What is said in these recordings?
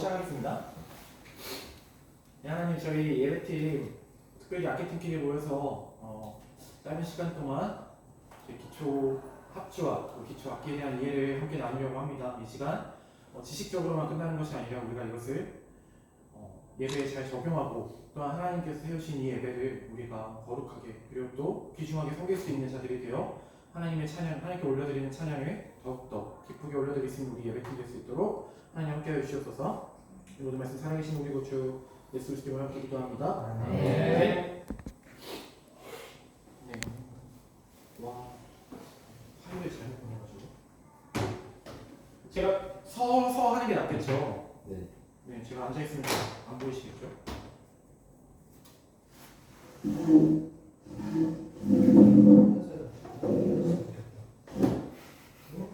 시작하겠습니다. 네, 하나님 저희 예배팀 특별히 악기팀끼리 모여서 짧은 시간 동안 저희 기초 합주와 기초 악기에 대한 이해를 함께 나누려고 합니다. 이 시간 지식적으로만 끝나는 것이 아니라 우리가 이것을 예배에 잘 적용하고 또한 하나님께서 세우신 이 예배를 우리가 거룩하게 그리고 또 귀중하게 섬길 수 있는 자들이 되어 하나님의 찬양, 하나님께 올려드리는 찬양을 더욱더 기쁘게 올려드릴 수 있는 우리 예배팀 될 수 있도록 하나님 함께해 주시옵소서. 모든 말씀 살아계신 우리 구주 예수 그리스도로 함께 기도합니다. 네. 네. 와, 화요일 잘못 보내가지고 제가 서서 하는 게 낫겠죠? 네. 네, 제가 앉아 있으면 안 보이시겠죠?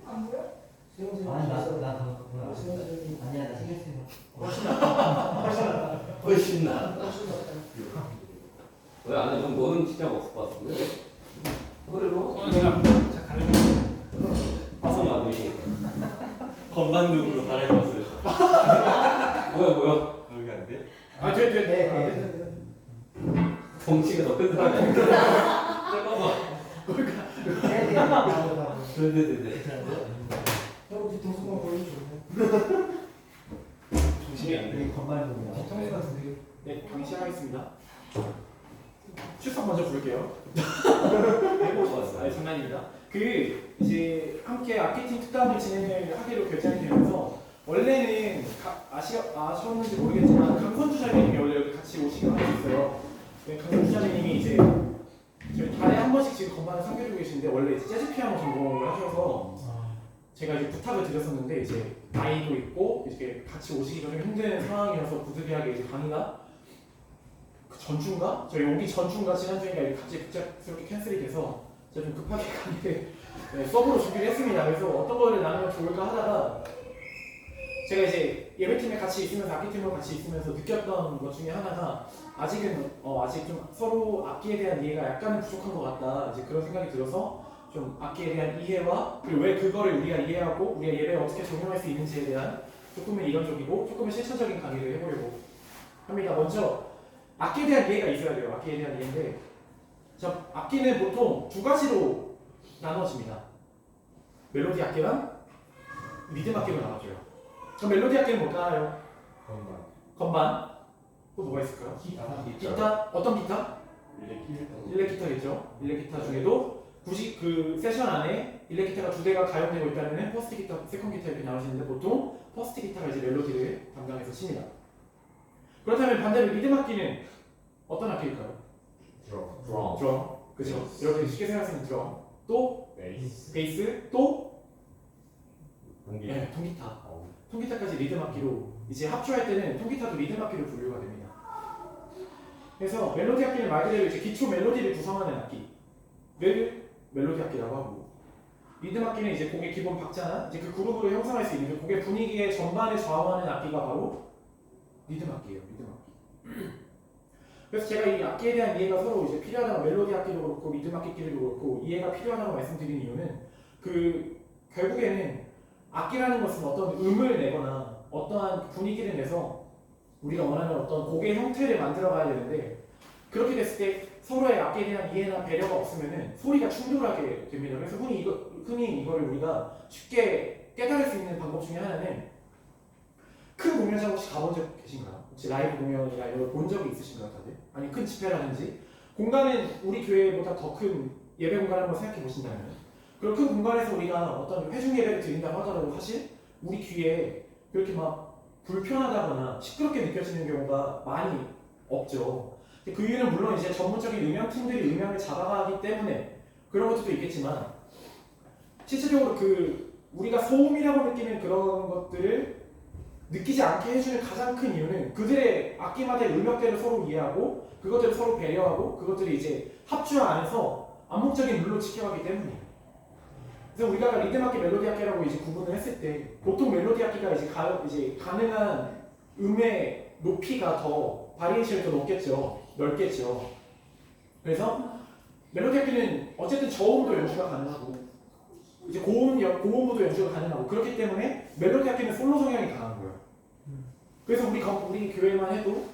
안 보여? 아니 나 아니야 나 신경 쓰는 훨씬 나. 왜 안에 좀 노는 지장 없을 것 같은데? 허리로? 제가 가는 화성 만드시니까. 건반룩으로 갈아입었어요. 뭐야? 여기 안 돼? 네. 덩치가 더 큰 사람이 아니야. 잠깐만. 네네네네. 형 우리 동수만 보여줘. 정신이 안 돼. 건반이야. 뒤통수 같은데. 네, 강의 시작하겠습니다. 출석 먼저 부를게요. 장난입니다. 이제 함께 악기팀 특강을 진행을 하기로 결정이 되면서 원래는 아셨는지 모르겠지만 강선주 자매님이 원래 여기 같이 오시기로 하셨어요. 네, 강선주 자매님이 이제 저희 달에 한 번씩 지금 건반을 섬겨주고 계시는데 원래 이제 재즈 피아노 전공을 하셔서 제가 이제 부탁을 드렸었는데 이제 나이도 있고 이렇게 같이 오시기가 좀 힘든 상황이어서 부득이하게 이제 강의가 그 전주인가? 저희 오기 전주인가 지난주인가 이렇게 갑자기 급작스럽게 캔슬이 돼서 제가 좀 급하게 강의를 서브로 준비를 했습니다. 그래서 어떤 거를 나누면 좋을까 하다가 제가 이제 예배팀에 같이 있으면서 악기팀으로 같이 있으면서 느꼈던 것 중에 하나가 아직은 아직 좀 서로 악기에 대한 이해가 약간은 부족한 것 같다. 이제 그런 생각이 들어서 좀 악기에 대한 이해와 그리고 왜 그거를 우리가 이해하고 우리가 예배에 어떻게 적용할 수 있는지에 대한 조금은 이론적이고 조금은 실천적인 강의를 해보려고 합니다. 먼저 악기에 대한 이해가 있어야 돼요. 악기에 대한 이해인데 악기는 보통 두 가지로 나눠집니다. 멜로디 악기랑 리듬 악기로 나눠져요. 그럼 멜로디 악기는 뭘까요? 건반. 또 뭐가 있을까요? 기타. 어떤 기타? 일렉 기타겠죠. 일렉 기타 중에도 굳이 그 세션 안에 일렉 기타가 두 대가 가용되고 있다면 퍼스트 기타, 세컨 기타 이렇게 나오시는데 보통 퍼스트 기타가 이제 멜로디를 담당해서 칩니다. 그렇다면 반대로 리듬 악기는 어떤 악기일까요? 드럼. 그죠? 여러분이 쉽게 생각하시는 드럼. 또 베이스. 또 네, 통기타. 통기타까지 리듬 악기로 이제 합주할 때는 통기타도 리듬 악기로 분류가 됩니다. 그래서 멜로디 악기는 말 그대로 이제 기초 멜로디를 구성하는 악기를 멜로디 악기라고 하고 리듬 악기는 이제 곡의 기본 박자나 이제 그 그룹으로 형성할 수 있는 곡의 분위기의 전반을 좌우하는 악기가 바로 리듬 악기예요. 리듬 악기. 그래서 제가 이 악기에 대한 이해가 서로 이제 필요하다고 멜로디 악기도 그렇고 리듬 악기끼리도 그렇고 이해가 필요하다고 말씀드린 이유는 결국에는 악기라는 것은 어떤 음을 내거나 어떠한 분위기를 내서 우리가 원하는 어떤 곡의 형태를 만들어 가야 되는데 그렇게 됐을 때 서로의 악기에 대한 이해나 배려가 없으면은 소리가 충돌하게 됩니다. 그래서 흔히 이걸 우리가 쉽게 깨달을 수 있는 방법 중에 하나는 큰 공연장 혹시 가본 적 계신가요? 혹시 라이브 공연이나 이런 걸 본 적이 있으신가요, 다들? 아니 큰 집회라든지 공간은 우리 교회보다 더 큰 예배 공간을 한번 생각해 보신다면 그런 큰 공간에서 우리가 어떤 회중 예배를 드린다고 하더라도 사실 우리 귀에 그렇게 막 불편하다거나 시끄럽게 느껴지는 경우가 많이 없죠. 그 이유는 물론 이제 전문적인 음향팀들이 음향을 잡아가기 때문에 그런 것들도 있겠지만 실질적으로 우리가 소음이라고 느끼는 그런 것들을 느끼지 않게 해주는 가장 큰 이유는 그들의 악기마다의 음역대를 서로 이해하고 그것들을 서로 배려하고 그것들이 이제 합주 안에서 암묵적인 룰로 지켜가기 때문이에요. 그래서 우리가 리듬 악기, 멜로디 악기라고 이제 구분을 했을 때 보통 멜로디 악기가 이제 가능한 음의 높이가 더 바리에이션이 더 넓겠죠. 그래서 멜로디 악기는 어쨌든 저음도 연주가 가능하고 이제 고음부도 연주가 가능하고 그렇기 때문에 멜로디 악기는 솔로 성향이 강한 거예요. 그래서 우리 교회만 해도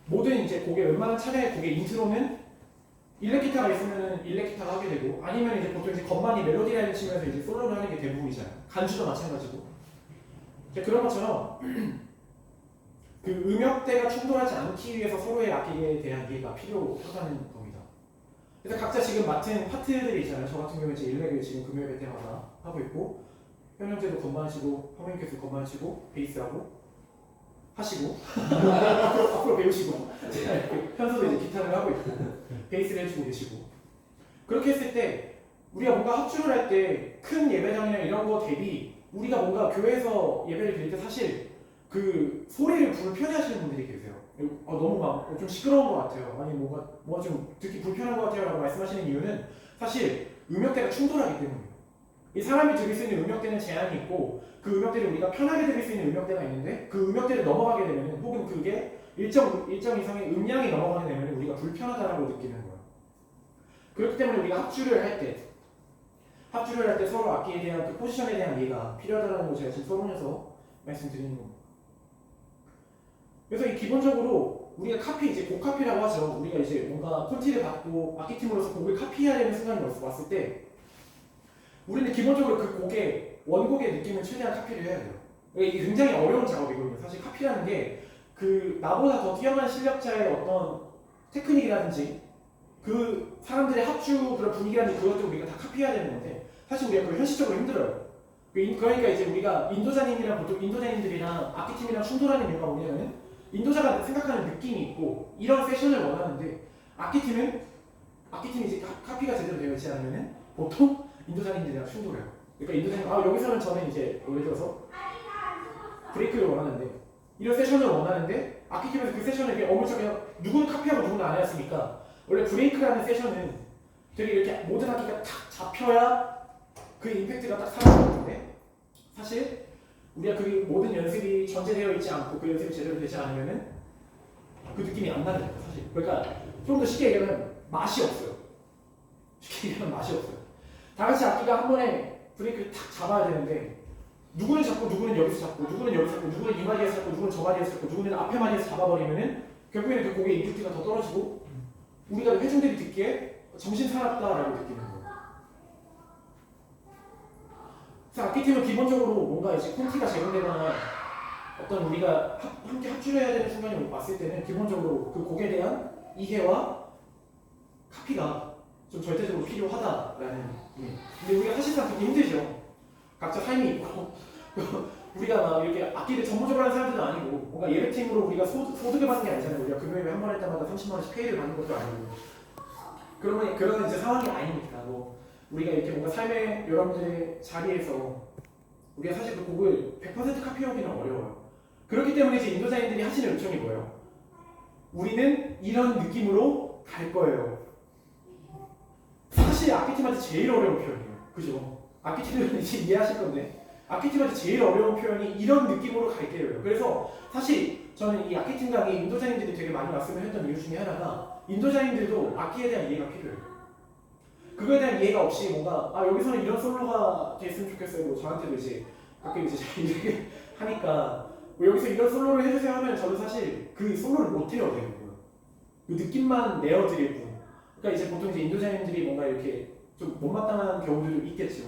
모든 이제 곡의 웬만한 차례의 곡의 인트로는 일렉기타가 있으면 일렉기타가 하게 되고 아니면 이제 보통 이제 건반이 멜로디 라인을 치면서 이제 솔로를 하는 게 대부분이잖아요. 간주도 마찬가지고. 이제 그런 것처럼 그 음역대가 충돌하지 않기 위해서 서로의 악기에 대한 이해가 필요하다는 겁니다. 그래서 각자 지금 맡은 파트들이 있잖아요. 저 같은 경우에 이제 일렉을 지금 금요일 때마다 하고 있고 현영재도 건반 치고 황민께서 건반 치고 베이스하고 하시고 앞으로 배우시고 현서도 이제 기타를 하고 있고 베이스를 해주고 계시고 그렇게 했을 때 우리가 뭔가 합주를 할 때 큰 예배당이나 이런 거 대비 우리가 뭔가 교회에서 예배를 드릴 때 사실 그 소리를 불편해하시는 분들이 계세요. 너무 막 좀 시끄러운 것 같아요. 아니 뭔가 좀 듣기 불편한 것 같아요라고 말씀하시는 이유는 사실 음역대가 충돌하기 때문이에요. 이 사람이 들을 수 있는 음역대는 제한이 있고 그 음역대를 우리가 편하게 들을 수 있는 음역대가 있는데 그 음역대를 넘어가게 되면 혹은 그게 일정 이상의 음량이 넘어가게 되면 우리가 불편하다라고 느끼는 거예요. 그렇기 때문에 우리가 합주를 할 때 서로 악기에 대한 그 포지션에 대한 이해가 필요하다는 걸 제가 지금 서론에서 말씀드리는 겁니다. 그래서 이 기본적으로 우리가 이제 곡 카피라고 하죠. 우리가 이제 뭔가 콘티를 받고 악기팀으로서 곡을 카피해야 되는 순간이 왔을 때 우리는 기본적으로 그 곡의 원곡의 느낌을 최대한 카피를 해야 돼요. 이게 굉장히 어려운 작업이거든요. 사실 카피라는 게 그 나보다 더 뛰어난 실력자의 어떤 테크닉이라든지 그 사람들의 합주 그런 분위기라든지 그것들을 우리가 다 카피해야 되는 건데 사실 우리가 그걸 현실적으로 힘들어요. 그러니까 이제 우리가 인도자님이랑 보통 인도자님들이랑 악기팀이랑 충돌하는 이유가 뭐냐면 인도자가 생각하는 느낌이 있고 이런 세션을 원하는데 악기팀이 이제 카피가 제대로 되어 있지 않으면 보통 인도자님들이랑 충돌해요. 그러니까 인도자님 여기서는 저는 이제 예를 들어서 브레이크를 원하는데 이런 세션을 원하는데 악기팀에서 그 세션을 이렇게 어물쩍 그냥 누구는 카피하고 누구는 안 했으니까 원래 브레이크라는 세션은 되게 이렇게 모든 악기가 탁 잡혀야 그 임팩트가 딱 살아나는데 사실 우리가 그 모든 연습이 전제되어 있지 않고 그 연습이 제대로 되지 않으면은 그 느낌이 안 나는 거예요, 사실. 그러니까 좀 더 쉽게 얘기하면 맛이 없어요. 쉽게 얘기하면 맛이 없어요. 다 같이 악기가 한 번에 브레이크를 탁 잡아야 되는데 누구는 잡고 누구는 여기서 잡고 누구는 여기서 잡고 누구는 이 마디에서 잡고 누구는 저 마디에서 잡고 누구는 앞에 마디에서 잡아버리면은 결국에는 그 곡의 임팩트가 더 떨어지고 우리가 회중들이 듣기에 정신 사납다라고 느끼는 거예요. 그래서 악기팀은 기본적으로 뭔가 이제 콘티가 제공되거나 어떤 우리가 함께 합주를 해야 되는 순간이 왔을 때는 기본적으로 그 곡에 대한 이해와 카피가 좀 절대적으로 필요하다라는 근데 우리가 사실상 되게 힘들죠. 각자 삶이 있고 우리가 막 이렇게 악기를 전문적으로 하는 사람들은 아니고 뭔가 예배팀으로 우리가 소득을 받는 게 아니잖아요. 우리가 금요일에 한 번 할 때마다 30만 원씩 페이를 받는 것도 아니고 그러면 그런 이제 상황이 아니니까 우리가 이렇게 뭔가 삶의 여러분들의 자리에서 우리가 사실 그 곡을 100% 카피하기는 어려워요. 그렇기 때문에 이제 인도자님들이 하시는 요청이 뭐예요? 우리는 이런 느낌으로 갈 거예요. 사실 악기팀한테 제일 어려운 표현이에요. 그죠? 악기팀은 이제 이해하실 건데 악기팀한테 제일 어려운 표현이 이런 느낌으로 갈게요. 그래서 사실 저는 이 악기팀 강의 인도자님들이 되게 많이 왔으면 했던 이유 중에 하나가 인도자님들도 악기에 대한 이해가 필요해요. 그거에 대한 이해가 없이 뭔가 여기서는 이런 솔로가 됐으면 좋겠어요. 저한테도 이제 가끔 이제 이렇게 하니까 여기서 이런 솔로를 해주세요 하면 저는 사실 그 솔로를 못 해요. 그 느낌만 내어드릴 뿐. 그러니까 이제 보통 이제 인도자님들이 뭔가 이렇게 좀 못마땅한 경우들도 있겠죠.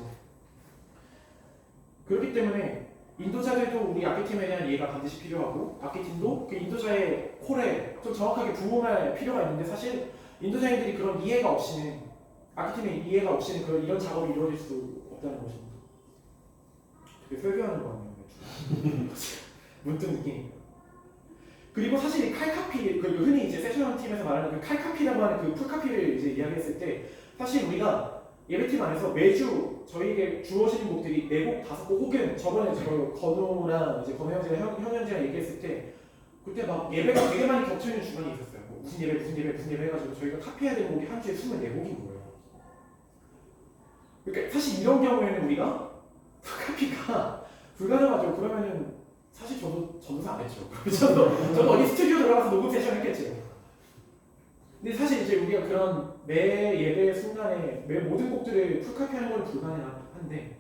그렇기 때문에 인도자들도 우리 악기팀에 대한 이해가 반드시 필요하고 악기팀도 그 인도자의 콜에 좀 정확하게 부응할 필요가 있는데 사실 인도자님들이 그런 이해가 없이는 악기팀의 이해가 없이는 이런 작업이 이루어질 수 없다는 것입니다. 되게 설교하는 거 같네요. 문득 느끼니까. 그리고 사실 이 칼카피, 흔히 이제 세션 팀에서 말하는 그 칼카피라고 하는 그 풀카피를 이제 이야기했을 때 사실 우리가 예배팀 안에서 매주 저희에게 주어지는 곡들이 4곡, 5곡 혹은 저번에 건우랑 이제 건우 형제랑 현현재랑 얘기했을 때 그때 막 예배가 되게 많이 겹쳐있는 주간이 있었어요. 무슨 예배 해가지고 저희가 카피해야 되는 곡이 한 주에 24곡인 거예요. 그러니까 사실 이런 경우에는 우리가 카피가 불가능하죠. 그러면은 사실 저도 안 했죠. 저도 어디 스튜디오 들어가서 녹음 세션 했겠죠. 근데 사실 이제 우리가 그런 매 예배 순간에 매 모든 곡들을 풀카피하는 건 불가능한데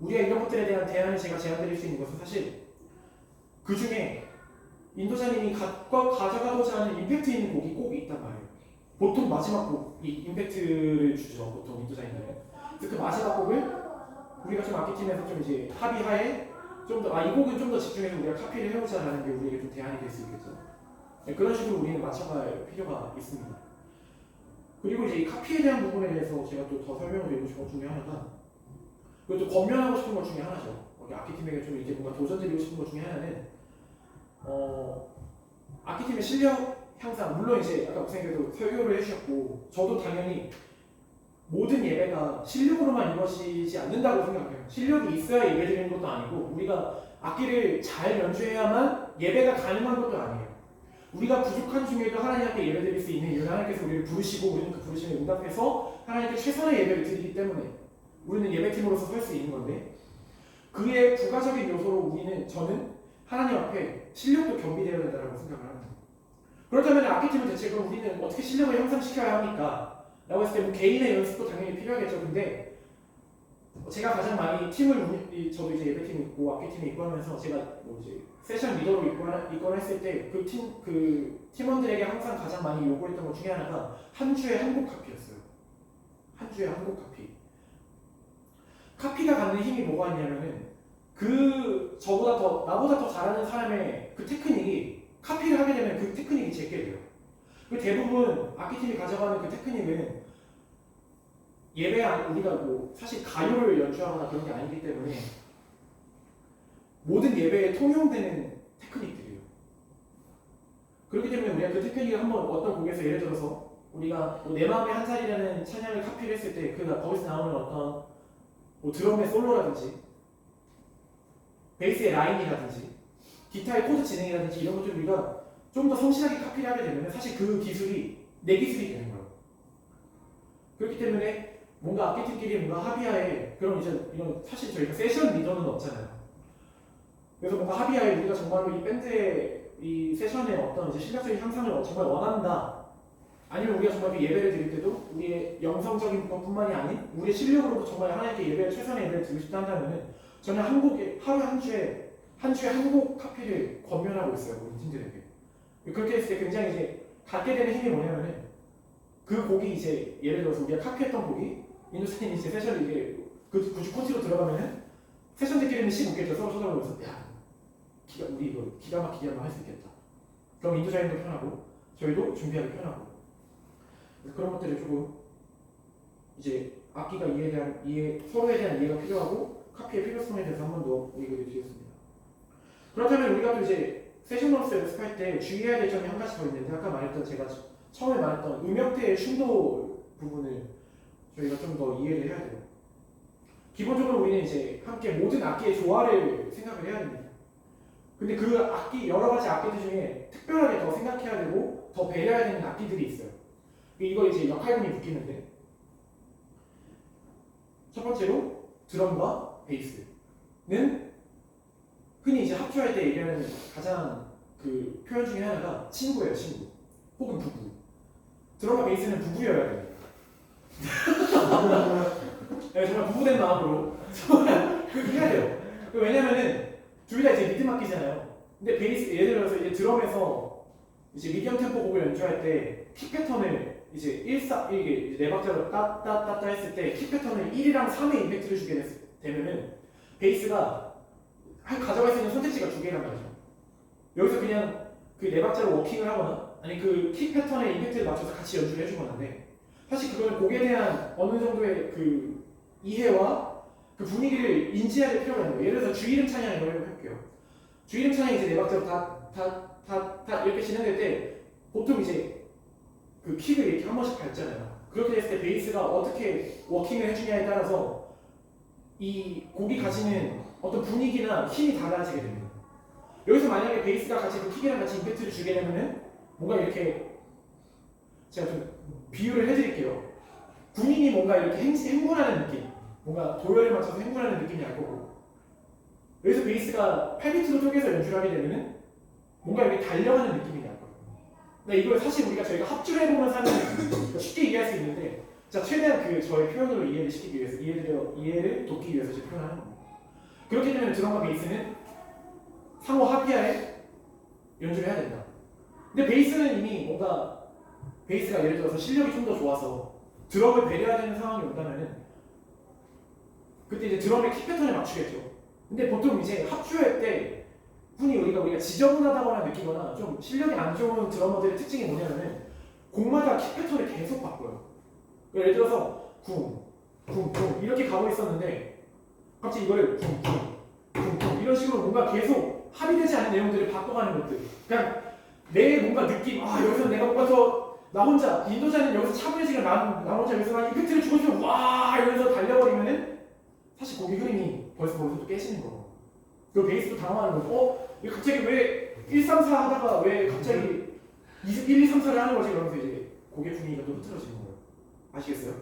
우리가 이런 것들에 대한 대안을 제가 제안드릴 수 있는 것은 사실 그 중에 인도자님이 가져가고자 하는 임팩트 있는 곡이 꼭 있단 말이에요. 보통 마지막 곡이 임팩트를 주죠. 보통 인도자님들은. 그래서 그 마지막 곡을 우리가 좀 악기팀에서 좀 이제 합의하에 좀 더 이 곡은 좀 더 집중해서 우리가 카피를 해보자라는 게 우리에게 좀 대안이 될 수 있겠죠. 네, 그런 식으로 우리는 맞춰갈 필요가 있습니다. 그리고 이제 이 카피에 대한 부분에 대해서 제가 또 더 설명을 드리고 싶은 것 중에 하나가 그리고 또 권면하고 싶은 것 중에 하나죠. 악기팀에게 좀 이제 뭔가 도전드리고 싶은 것 중에 하나는 악기팀의 실력 향상 물론 이제 아까 목사님께도 설교를 해주셨고 저도 당연히 모든 예배가 실력으로만 이루어지지 않는다고 생각해요. 실력이 있어야 예배 드리는 것도 아니고 우리가 악기를 잘 연주해야만 예배가 가능한 것도 아니에요. 우리가 부족한 중에도 하나님 앞에 예배 드릴 수 있는 이유는 하나님께서 우리를 부르시고 우리는 그 부르심에 응답해서 하나님께 최선의 예배를 드리기 때문에 우리는 예배팀으로서 설 수 있는 건데 그의 부가적인 요소로 저는 하나님 앞에 실력도 겸비되어야 된다고 생각을 합니다. 그렇다면 악기팀은 대체 그럼 우리는 어떻게 실력을 향상시켜야 합니까? 라고 했을 때 뭐 개인의 연습도 당연히 필요하겠죠. 근데 제가 가장 많이 저도 이제 예배팀이 있고 악기팀이 있고 하면서 제가 뭐 이제 세션 리더로 있거나 했을 때 그 팀원들에게 항상 가장 많이 요구했던 것 중에 하나가 한 주에 한 곡 카피였어요. 한 주에 한 곡 카피. 카피가 갖는 힘이 뭐가 있냐면은 나보다 더 잘하는 사람의 그 테크닉이 카피를 하게 되면 그 테크닉이 제게 돼요. 그 대부분 악기팀이 가져가는 그 테크닉은 우리가 뭐 사실 가요를 연주하거나 그런 게 아니기 때문에 모든 예배에 통용되는 테크닉들이에요. 그렇기 때문에 우리가 그 테크닉을 한번 어떤 곡에서 예를 들어서 우리가 뭐 내 마음의 한 살이라는 찬양을 카피를 했을 때 거기서 나오는 어떤 뭐 드럼의 솔로라든지 베이스의 라인이라든지 기타의 코드 진행이라든지 이런 것들 우리가 좀 더 성실하게 카피를 하게 되면 사실 그 기술이 내 기술이 되는 거예요. 그렇기 때문에 뭔가 악기팀끼리 뭔가 합의하에 그럼 이제 이런 사실 저희가 세션 리더는 없잖아요. 그래서 뭔가 합의하에 우리가 정말로 이 밴드의 이 세션의 어떤 이제 실력적인 향상을 정말 원한다. 아니면 우리가 정말 그 예배를 드릴 때도 우리의 영성적인 것뿐만이 아닌 우리의 실력으로도 정말 하나님께 최선의 예배를 드리고 싶다 한다면은 저는 하루에 한 주에 한 곡 카피를 권면하고 있어요. 우리 팀들에게. 그렇게 했을 때 굉장히 이제 갖게 되는 힘이 뭐냐면은 그 곡이 이제 예를 들어서 우리가 카피했던 곡이 인도스님이 이제 세션을 이게 그 구주 콘티로 들어가면은 세션들끼리는 15개죠. 서로 쳐다보면서 우리 이거 기가 막히게 한번 할 수 있겠다. 그럼 인도자님도 편하고 저희도 준비하기 편하고 그런 것들을 조금 이제 악기가 서로에 대한 이해가 필요하고 카피의 필요성에 대해서 한 번 더 얘기를 드리겠습니다. 그렇다면 우리가 또 이제 세션으로서 연습할 때 주의해야 될 점이 한 가지 더 있는데 아까 제가 처음에 말했던 음역대의 충돌 부분을 저희가 좀 더 이해를 해야 돼요. 기본적으로 우리는 이제 함께 모든 악기의 조화를 생각을 해야 됩니다. 근데 그 여러 가지 악기들 중에 특별하게 더 생각해야 되고 더 배려해야 되는 악기들이 있어요. 이거 이제 역할군이 묶이는데 첫 번째로 드럼과 베이스는 흔히 이제 합주할 때 얘기하는 가장 그 표현 중에 하나가 친구예요, 친구. 혹은 부부. 드럼과 베이스는 부부여야 됩니다. 네, 정말 부부된 마음으로 그렇게 해야 돼요. 왜냐면은 둘 다 이제 리듬 악기잖아요. 근데 베이스 예를 들어서 이제 드럼에서 이제 미디엄 템포 곡을 연주할 때 킥 패턴을 이제 1게 네 박자로 따따따따 했을 때 킥 패턴을 1이랑 3의 임팩트를 주게 되면은 베이스가 가져갈 수 있는 선택지가 두 개란 말이죠. 여기서 그냥 그 네 박자로 워킹을 하거나 아니 그 킥 패턴의 임팩트를 맞춰서 같이 연주를 해주거나인데 사실 그거는 곡에 대한 어느 정도의 그 이해와 그 분위기를 인지할 필요가 있는 거예요. 예를 들어서 주이름 찬양을 해볼게요. 주이름 찬양이 이제 네 박자로 다 이렇게 진행될 때 보통 이제 그 킥을 이렇게 한 번씩 밟잖아요. 그렇게 됐을 때 베이스가 어떻게 워킹을 해주냐에 따라서 이 곡이 가지는 어떤 분위기나 힘이 달라지게 됩니다. 여기서 만약에 베이스가 같이 그 킥이랑 같이 임팩트를 주게 되면은 뭔가 이렇게 제가 좀 비유를 해드릴게요. 군인이 뭔가 이렇게 행군하는 느낌, 뭔가 도열에 맞춰서 행군하는 느낌이 날 거고 여기서 베이스가 8비트로 쪼개서 연주를 하게 되면은 뭔가 이렇게 달려가는 느낌이 날 거예요. 근데 이걸 사실 저희가 합주를 해보면서 하는 쉽게 이해할 수 있는데 자 최대한 저의 표현으로 이해를 시키기 위해서 이해를 돕기 위해서 표현하는 겁니다. 그렇게 되면 드럼과 베이스는 상호 합의하에 연주를 해야 된다. 근데 베이스는 이미 뭔가 베이스가 예를 들어서 실력이 좀 더 좋아서 드럼을 배려해야 되는 상황이 온다면은 그때 이제 드럼의 키 패턴을 맞추겠죠. 근데 보통 이제 합주할 때 흔히 우리가 지저분하다거나 느끼거나 좀 실력이 안 좋은 드러머들의 특징이 뭐냐면은 곡마다 키 패턴을 계속 바꿔요. 예를 들어서 쿵, 쿵, 쿵 이렇게 가고 있었는데 갑자기 이거를 쿵, 쿵, 쿵, 쿵 이런 식으로 뭔가 계속 합의되지 않은 내용들을 바꿔가는 것들. 그냥 내 뭔가 느낌, 여기서 내가 뭔가 나 혼자 인도자는 여기서 차분해지면 나 혼자 여기서 막 이펙트를 주고 싶으면 와 이러면서 달려버리면은 사실 곡의 흐름이 벌써 거기서 또 깨지는 거고. 그리고 베이스도 당황하는 거고. 이거 갑자기 왜 1, 3, 4 하다가 왜 갑자기 1, 2, 3, 4를 하는 거지? 그러면서 이제 곡의 분위기가 또 흐트러지는 거예요. 아시겠어요?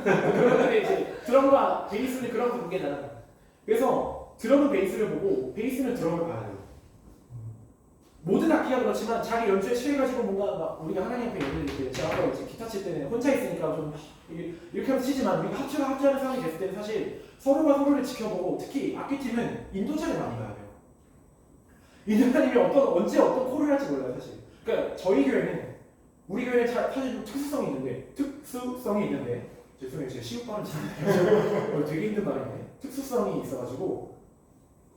그런데 이제 드럼과 베이스는 그런 관계다. 그래서 드럼은 베이스를 보고 베이스는 드럼을 봐야 돼요. 모든 악기가 그렇지만 자기 연주에 취해가지고 뭔가 막 우리가 하나님 앞에 예를 들때 제가 아까 이제 기타 칠 때는 혼자 있으니까 좀 이렇게 하면서 치지만 우리가 합주하는 상황이 됐을 때는 사실 서로가 서로를 지켜보고 특히 악기팀은 인도자를 많이 봐야 돼요. 인도자님이 언제 어떤 콜을 할지 몰라요 사실. 그러니까 저희 교회는 우리 교회는 사실 좀 특수성이 있는데 죄송해요 제가 시옷 발음 잘못해요. 되게 힘든 발음이네. 특수성이 있어가지고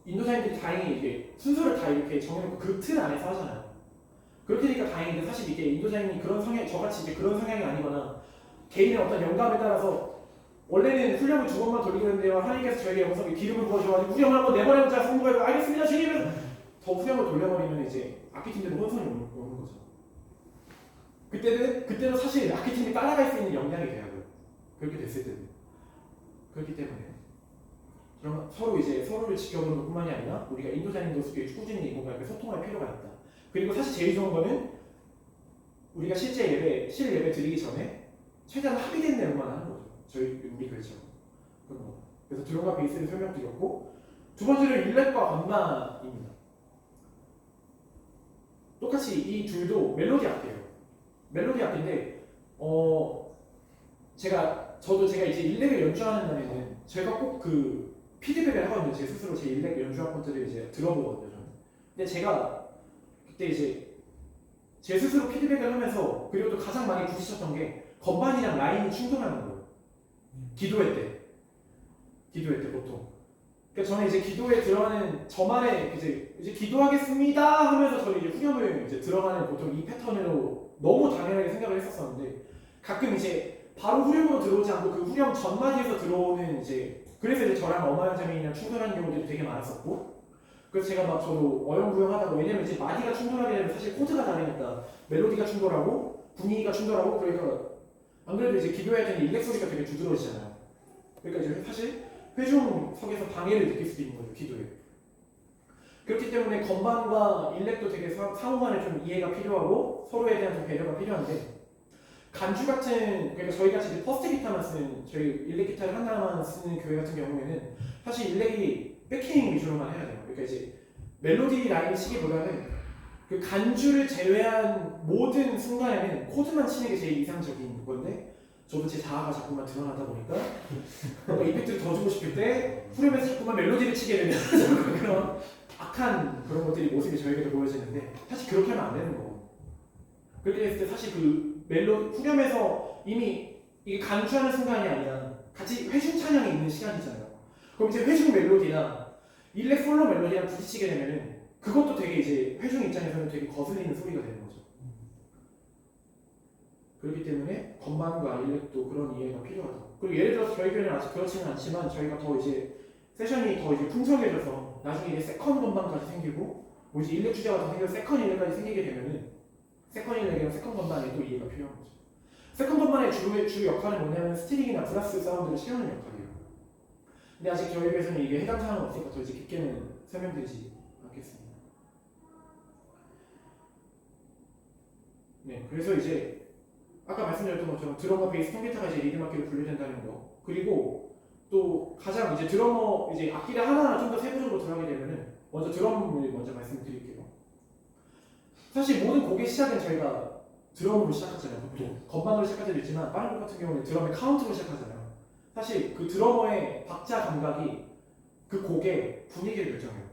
인도자님들이 다행히 이게 순서를 다 이렇게 정해놓고 그 틀 안에서 하잖아요. 그렇게 되니까 다행인데 사실 이게 인도자님이 그런 성향, 저같이 이제 그런 성향이 아니거나 개인의 어떤 영감에 따라서 원래는 훈련을 2번만 돌리고 있는데요. 하나님께서 저에게 영성에 기름을 부어주셔가지고 후렴을 한번 4번 해보자 성부해서 알겠습니다 주님은 더 후렴을 돌려버리면 이제 악기팀들은 혼선이 오는 거죠. 그때는 사실 악기팀이 따라갈 수 있는 역량이 돼야 돼요. 그렇게 됐을 때는. 그렇기 때문에 그럼 서로 이제 서로를 지켜보는 것뿐만이 아니라 우리가 인도자님도 꾸준히 뭔가 이렇게 소통할 필요가 있다. 그리고 사실 제일 좋은 거는 우리가 실 예배 드리기 전에 최대한 합의된 내용만 하는 거죠. 우리 교회처럼. 그런 거. 그래서 드럼과 베이스를 설명드렸고 두 번째로 일렉과 건반입니다. 똑같이 이 둘도 멜로디 악기예요. 멜로디 악기인데 저도 제가 이제 일렉을 연주하는 날에는 제가 꼭 그 피드백을 하거든요. 제 스스로 제 일렉 연주 학원들을 이제 들어보거든요. 저는. 근데 제가 그때 이제 제 스스로 피드백을 하면서 그리고 또 가장 많이 부딪혔던 게 건반이랑 라인이 충돌하는 거예요. 기도회 때 보통. 그러니까 저는 이제 기도에 들어가는 저만의 이제 기도하겠습니다 하면서 저는 이제 후렴을 이제 들어가는 보통 이 패턴으로 너무 당연하게 생각을 했었었는데 가끔 이제 바로 후렴으로 들어오지 않고 그 후렴 전마디에서 들어오는 그래서 이제 저랑 어마연자매이랑 충돌하는 경우들이 되게 많았었고 그래서 제가 막 저도 어영부영하다가 왜냐면 이제 마디가 충돌하게 되면 사실 코드가 다르니까 멜로디가 충돌하고 분위기가 충돌하고 그러니까 안 그래도 이제 기도할 때는 일렉 소리가 되게 두드러지잖아요. 그러니까 이제 사실 회중석에서 방해를 느낄 수도 있는 거죠, 기도에. 그렇기 때문에 건반과 일렉도 되게 상호간에 좀 이해가 필요하고 서로에 대한 좀 배려가 필요한데 간주 같은 그러니까 저희 같이 퍼스트 기타만 쓰는 저희 일렉 기타를 하나만 쓰는 교회 같은 경우에는 사실 일렉이 백킹 위주로만 해야 돼요. 그러니까 이제 멜로디 라인 치기보다는 그 간주를 제외한 모든 순간에는 코드만 치는 게 제일 이상적인 건데 저도 제 자아가 자꾸만 드러나다 보니까 뭔가 이펙트를 더 주고 싶을 때 후렴에서 자꾸만 멜로디를 치게 되면 그런 악한 그런 것들이 모습이 저에게도 보여지는데 사실 그렇게 하면 안 되는 거고 그렇게 했을 때 사실 그 후렴에서 이미 이게 간주하는 순간이 아니라 같이 회중 찬양이 있는 시간이잖아요. 그럼 이제 회중 멜로디나 일렉 솔로 멜로디랑 부딪히게 되면은 그것도 되게 이제 회중 입장에서는 되게 거슬리는 소리가 되는 거죠. 그렇기 때문에 건반과 일렉도 그런 이해가 필요하다. 그리고 예를 들어서 저희 교회는 아직 그렇지는 않지만 저희가 더 이제 세션이 더 이제 풍성해져서 나중에 이제 세컨 건반까지 생기고 뭐 이제 일렉 주자가 더 생겨서 세컨 일렉까지 생기게 되면은 세컨 일렉이랑 세컨 건반에도 이해가 필요한 거죠. 세컨 건반의 주 역할은 뭐냐면 스티링이나 브라스 사운드를 채우는 역할이에요. 근데 아직 저희 교회에서는 이게 해당 사항은 없으니까 더 이제 깊게는 설명드리지 않겠습니다. 네, 그래서 이제 아까 말씀드렸던 것처럼 드럼과 베이스, 통기타가 이제 리듬 악기로 분류된다는 거. 그리고 또 가장 이제 드러머 이제 악기를 하나하나 좀 더 세부적으로 들어가게 되면은 먼저 드럼을 먼저 말씀드릴게요. 사실 모든 곡의 시작은 저희가 드럼으로 시작하잖아요. 보통 건반으로 시작할 때도 있지만 다른 곡 같은 경우는 드럼의 카운트로 시작하잖아요. 사실 그 드러머의 박자 감각이 그 곡의 분위기를 결정해요.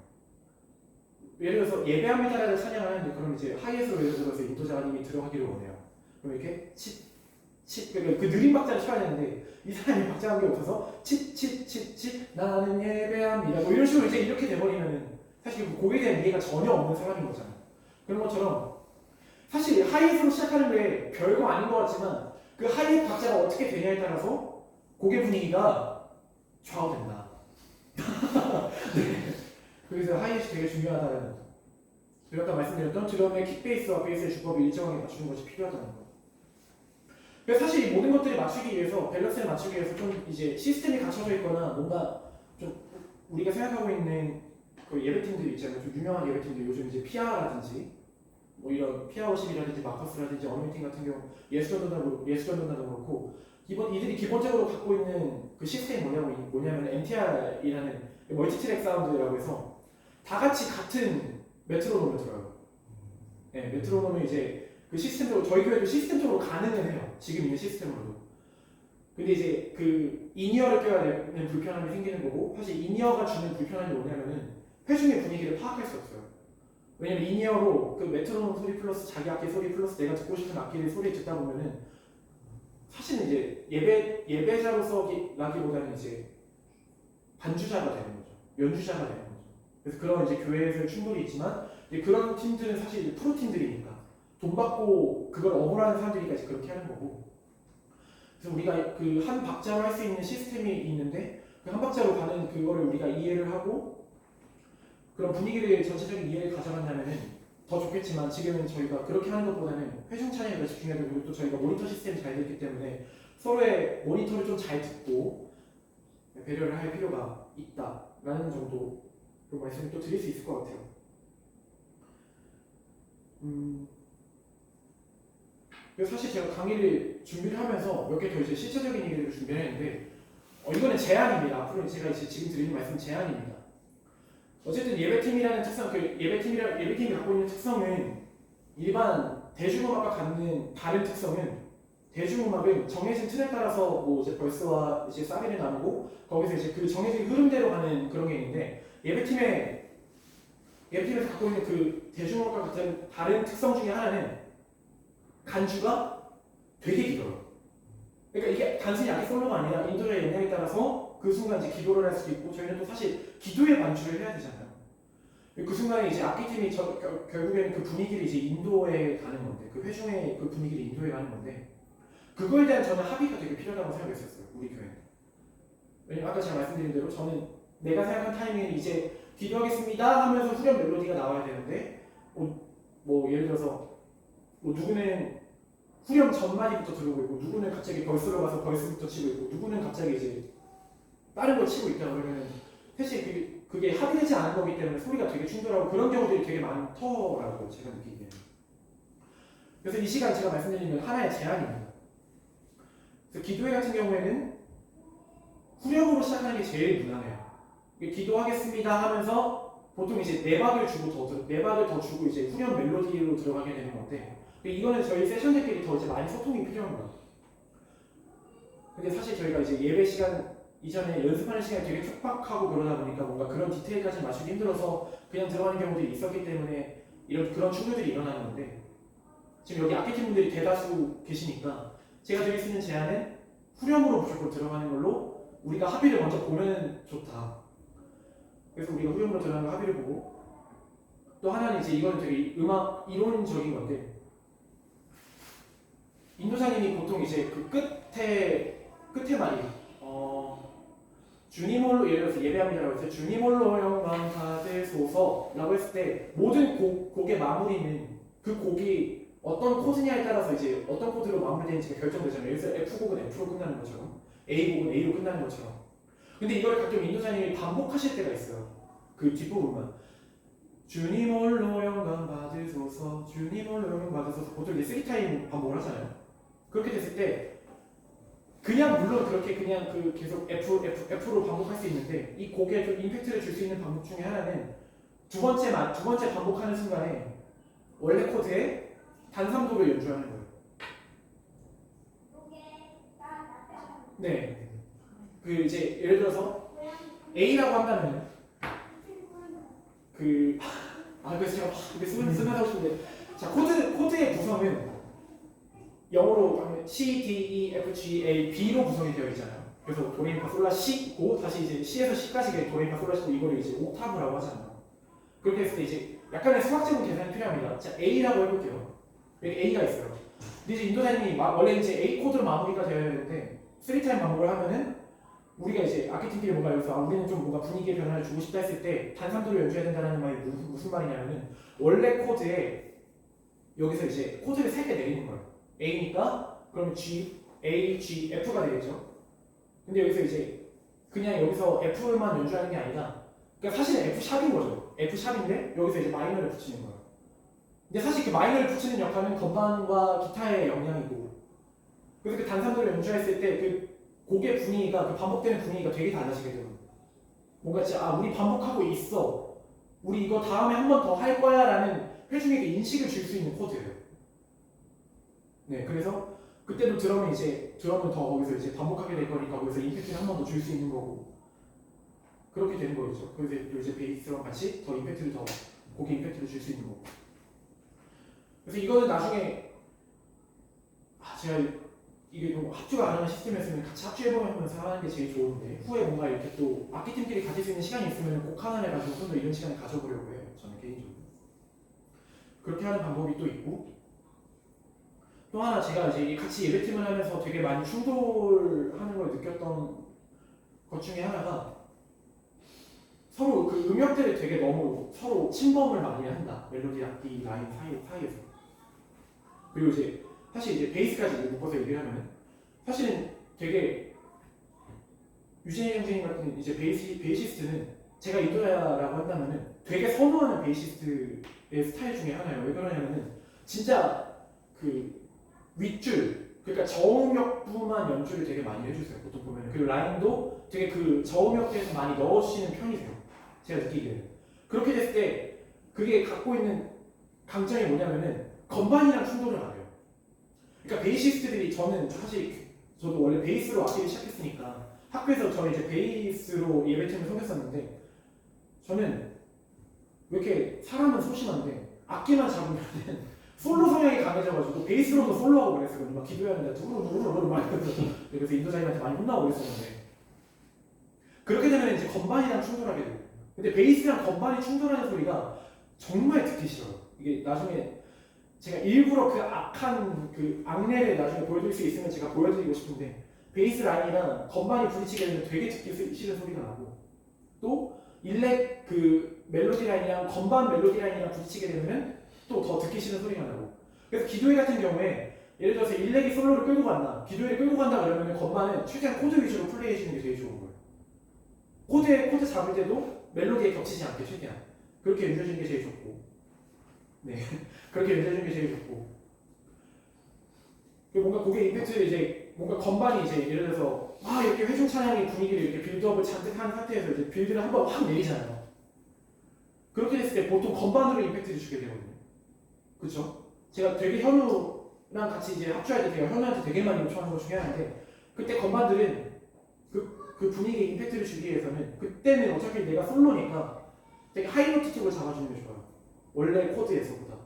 예를 들어서 예배합니다라는 찬양을 하는데 그럼 이제 하이에스로 예를 들어서 인도자님이 들어가기를 원해요. 그럼 이렇게 그러니까 그 느린 박자를 쳐야 되는데 이 사람이 박자한 게 없어서 나는 예배합니다 뭐 이런 식으로 이제 이렇게 돼버리면 사실 그 곡에 대한 이해가 전혀 없는 사람인 거잖아요. 그런 것처럼 사실 하이에스로 시작하는 게 별거 아닌 것 같지만 그 하이햇 박자가 어떻게 되냐에 따라서 곡의 분위기가 좌우된다. 네. 그래서 하이햇이 되게 중요하다는 거죠. 제가 아까 말씀드렸던 드럼의 킥베이스와 베이스의 주법을 일정하게 맞추는 것이 필요하다는 거예요. 그래서 사실 이 모든 것들을 맞추기 위해서 밸런스를 맞추기 위해서 좀 이제 시스템이 갖춰져 있거나 뭔가 좀 우리가 생각하고 있는 그 예배팀들 있잖아요. 좀 유명한 예배팀들 요즘 이제 피아라든지 뭐 이런 피아워십이라든지 마커스라든지 어메이팅 같은 경우 예수전도단도 그렇고 이들이 기본적으로 갖고 있는 그 시스템이 뭐냐면 MTR이라는 멀티트랙 사운드라고 해서 다 같이 같은 메트로놈을 들어요. 네, 메트로놈을 이제 그 시스템적으로 저희 교회도 시스템적으로 가능은 해요. 지금 있는 시스템으로도. 근데 이제 그 인이어를 껴야 되는 불편함이 생기는 거고 사실 인이어가 주는 불편함이 뭐냐면은 회중의 분위기를 파악할 수 없어요. 왜냐면 인이어로 그 메트로놈 소리 플러스 자기 악기 소리 플러스 내가 듣고 싶은 악기의 소리 듣다 보면은 사실은 이제 예배자로서라기보다는 이제 반주자가 되는 거죠. 연주자가 되는 거죠. 그래서 그런 이제 교회에서 충돌이 있지만 이제 그런 팀들은 사실 이제 프로 팀들이니까 돈 받고 그걸 억울하는 사람들이니까 이제 그렇게 하는 거고. 그래서 우리가 그 한 박자로 할 수 있는 시스템이 있는데 그 한 박자로 가는 그거를 우리가 이해를 하고 그런 분위기를 전체적인 이해를 가져간다면은 더 좋겠지만 지금은 저희가 그렇게 하는 것보다는 회중 찬양에 더 집중해야 되고 그리고 또 저희가 모니터 시스템이 잘 되기 때문에 서로의 모니터를 좀 잘 듣고 배려를 할 필요가 있다라는 정도로 말씀을 또 드릴 수 있을 것 같아요. 그래서 사실 제가 강의를 준비를 하면서 몇 개 더 이제 실체적인 얘기를 준비를 했는데 이거는 제안입니다. 앞으로 제가 이제 지금 드리는 말씀은 제안입니다. 어쨌든 예배팀이라는 특성, 예배팀이 갖고 있는 특성은 일반 대중음악과 갖는 다른 특성은 대중음악은 정해진 틀에 따라서 뭐 이제 벌스와 이제 사비를 나누고 거기서 이제 그 정해진 흐름대로 가는 그런 게 있는데 예배팀에서 갖고 있는 그 대중음악과 같은 다른 특성 중에 하나는 간주가 되게 길어요. 그러니까 이게 단순히 악기 솔로가 아니라 인도의 영향에 따라서 그 순간 이제 기도를 할 수도 있고 저희는 또 사실 기도의 반주를 해야 되잖아요. 그 순간에 이제 악기팀이 결국에는 그 분위기를 이제 인도에 가는 건데 그 회중의 그 분위기를 인도에 가는 건데 그거에 대한 저는 합의가 되게 필요하다고 생각했었어요. 우리 교회는. 왜냐면 아까 제가 말씀드린 대로 저는 내가 생각한 타이밍은 이제 기도하겠습니다 하면서 후렴 멜로디가 나와야 되는데 뭐 예를 들어서 뭐 누구는 후렴 전마디부터 들어오고 있고 누구는 갑자기 벌스로 가서 벌스부터 치고 있고 누구는 갑자기 이제 다른 걸 치고 있다 그러면 사실 그게 합의되지 않은 거기 때문에 소리가 되게 충돌하고 그런 경우들이 되게 많더라고요. 제가 느끼기에는. 그래서 이 시간 제가 말씀드리는 건 하나의 제안입니다. 그래서 기도회 같은 경우에는 후렴으로 시작하는 게 제일 무난해요. 기도하겠습니다 하면서 보통 이제 내박을 더 주고 이제 후렴 멜로디로 들어가게 되는 건데 이거는 저희 세션들끼리 더 이제 많이 소통이 필요한 거예요. 근데 사실 저희가 이제 예배 시간 이전에 연습하는 시간이 되게 촉박하고 그러다 보니까 뭔가 그런 디테일까지 맞추기 힘들어서 그냥 들어가는 경우들이 있었기 때문에 그런 충돌들이 일어나는 건데 지금 여기 악기팀 분들이 대다수 계시니까 제가 드릴 수 있는 제안은 후렴으로 무조건 들어가는 걸로 우리가 합의를 먼저 보면 좋다. 그래서 우리가 후렴으로 들어가는 거 합의를 보고 또 하나는 이제 이거는 되게 음악 이론적인 건데 인도자님이 보통 이제 그 끝에 말이 주님 홀로 예를 들어서 예배합니다라고 해서 주님 홀로 영광 받으소서라고 했을 때 모든 곡의 마무리는 그 곡이 어떤 코드냐에 따라서 이제 어떤 코드로 마무리되는지가 결정되잖아요. 예를 들어서 F곡은 F로 끝나는 것처럼 A곡은 A로 끝나는 것처럼. 근데 이걸 가끔 인도자님이 반복하실 때가 있어요. 그 뒷부분만 주님 홀로 영광 받으소서 주님 홀로 영광 받으소서 보통 이제 3타임 반복을 하잖아요. 그렇게 됐을 때 그냥 물론 그렇게 그냥 그 계속 F로 반복할 수 있는데 이 곡에 좀 임팩트를 줄 수 있는 방법 중에 하나는 두 번째 반복하는 순간에 원래 코드에 단삼도를 연주하는 거예요. 네. 그 이제 예를 들어서 A라고 한다면 그래서 제가 이게 쓰면서 하고 싶은데 자 코드의 구성은 영어로 하면 C, D, E, F, G, A, B로 구성이 되어 있잖아요. 그래서 도레미파솔라 C고 다시 이제 C에서 C까지 도레미파솔라 C고 이거를 이제 옥타브라고 하잖아요. 그렇게 했을 때 이제 약간의 수학적인 계산이 필요합니다. 자 A라고 해볼게요. 여기 A가 있어요. 근데 이제 인도자님이 원래 이제 A 코드로 마무리가 되어야 되는데 3타임 반복을 하면은 우리가 이제 아키팅끼리 뭔가 여기서 우리는 좀 뭔가 분위기의 변화를 주고 싶다 했을 때 단상도를 연주해야 된다는 말이 무슨 말이냐면은 원래 코드에 여기서 이제 코드를 3개 내리는 거예요. A니까 그러면 G, A, G, F가 되겠죠. 근데 여기서 이제 그냥 여기서 F만 연주하는 게 아니라 그러니까 사실은 F샵인 거죠. F샵인데 여기서 이제 마이너를 붙이는 거예요. 근데 사실 그 마이너를 붙이는 역할은 건반과 기타의 역량이고 그래서 그 단상도를 연주했을 때 그 곡의 분위기가 그 반복되는 분위기가 되게 달라지게 돼요. 뭔가 진짜 우리 반복하고 있어. 우리 이거 다음에 한 번 더 할 거야 라는 회중에게 인식을 줄 수 있는 코드예요. 네, 그래서 그때도 드럼은 더 거기서 이제 반복하게 될 거니까 거기서 임팩트를 한 번 더 줄 수 있는 거고 그렇게 되는 거죠. 그래서 이제 베이스랑 같이 더 임팩트를 더 곡에 임팩트를 줄 수 있는 거고. 그래서 이거는 나중에 제가 이게 좀 합주가 가능한 시스템이었으면 같이 합주해보면서 하는 게 제일 좋은데 후에 뭔가 이렇게 또 악기팀끼리 가질 수 있는 시간이 있으면 곡 하나를 가지고 좀 더 이런 시간을 가져보려고 해요. 저는 개인적으로. 그렇게 하는 방법이 또 있고 또 하나 제가 이제 같이 예배팀을 하면서 되게 많이 충돌하는 걸 느꼈던 것 중에 하나가 서로 그 음역대를 되게 너무 서로 침범을 많이 한다. 멜로디 악기 라인 사이에서. 그리고 이제 사실 이제 베이스까지 묶어서 얘기를 하면은 사실은 되게 유진이 형님 같은 이제 베이시스트는 제가 인도자라고 한다면은 되게 선호하는 베이시스트의 스타일 중에 하나예요. 왜 그러냐면은 진짜 그 윗줄 그러니까 저음역부만 연주를 되게 많이 해주세요. 보통 보면은 그리고 라인도 되게 그 저음역대에서 많이 넣어주시는 편이세요. 제가 느끼기에는 그렇게 됐을 때 그게 갖고 있는 강점이 뭐냐면은 건반이랑 충돌을 안 해요. 그러니까 베이시스트들이 저도 원래 베이스로 악기를 시작했으니까 학교에서 저는 이제 베이스로 예배팀을 섬겼었는데 저는 왜 이렇게 사람은 소심한데 악기만 잡으면은 솔로 성향이 강해져가지고 베이스로도 솔로하고 그랬어요. 막 기도하는데 두루루루루 막 그래서 인도자님한테 많이 혼나고 그랬었는데 그렇게 되면 이제 건반이랑 충돌하게 돼요. 근데 베이스랑 건반이 충돌하는 소리가 정말 듣기 싫어요. 이게 나중에 제가 일부러 그 악한 그 악내를 나중에 보여드릴 수 있으면 제가 보여드리고 싶은데 베이스 라인이랑 건반이 부딪히게 되면 되게 듣기 싫은 소리가 나고 또 일렉 그 멜로디 라인이랑 건반 멜로디 라인이랑 부딪히게 되면 또 더 듣기 싫은 소리가 나고 그래서 기도회 같은 경우에 예를 들어서 일렉이 솔로를 끌고 간다 기도회를 끌고 간다 그러면 건반은 최대한 코드 위주로 플레이 해주는 게 제일 좋은 거예요. 코드 잡을 때도 멜로디에 겹치지 않게 최대한 그렇게 연주해주는 게 제일 좋고 네 그렇게 연주해주는 게 제일 좋고 그리고 뭔가 곡의 임팩트를 이제 뭔가 건반이 이제 예를 들어서 이렇게 회중 찬양의 분위기를 이렇게 빌드업을 잔뜩 한 상태에서 이제 빌드를 한번 확 내리잖아요. 그렇게 됐을 때 보통 건반으로 임팩트를 주게 되거든요. 그렇죠? 제가 되게 현우랑 같이 이제 합주할 때 제가 현우한테 되게 많이 요청하는 것 중에 하나인데 그때 건반들은 그 분위기에 임팩트를 주기 위해서는 그때는 어차피 내가 솔로니까 되게 하이노트 틱을 잡아주는 게 좋아요. 원래 코드에서보다.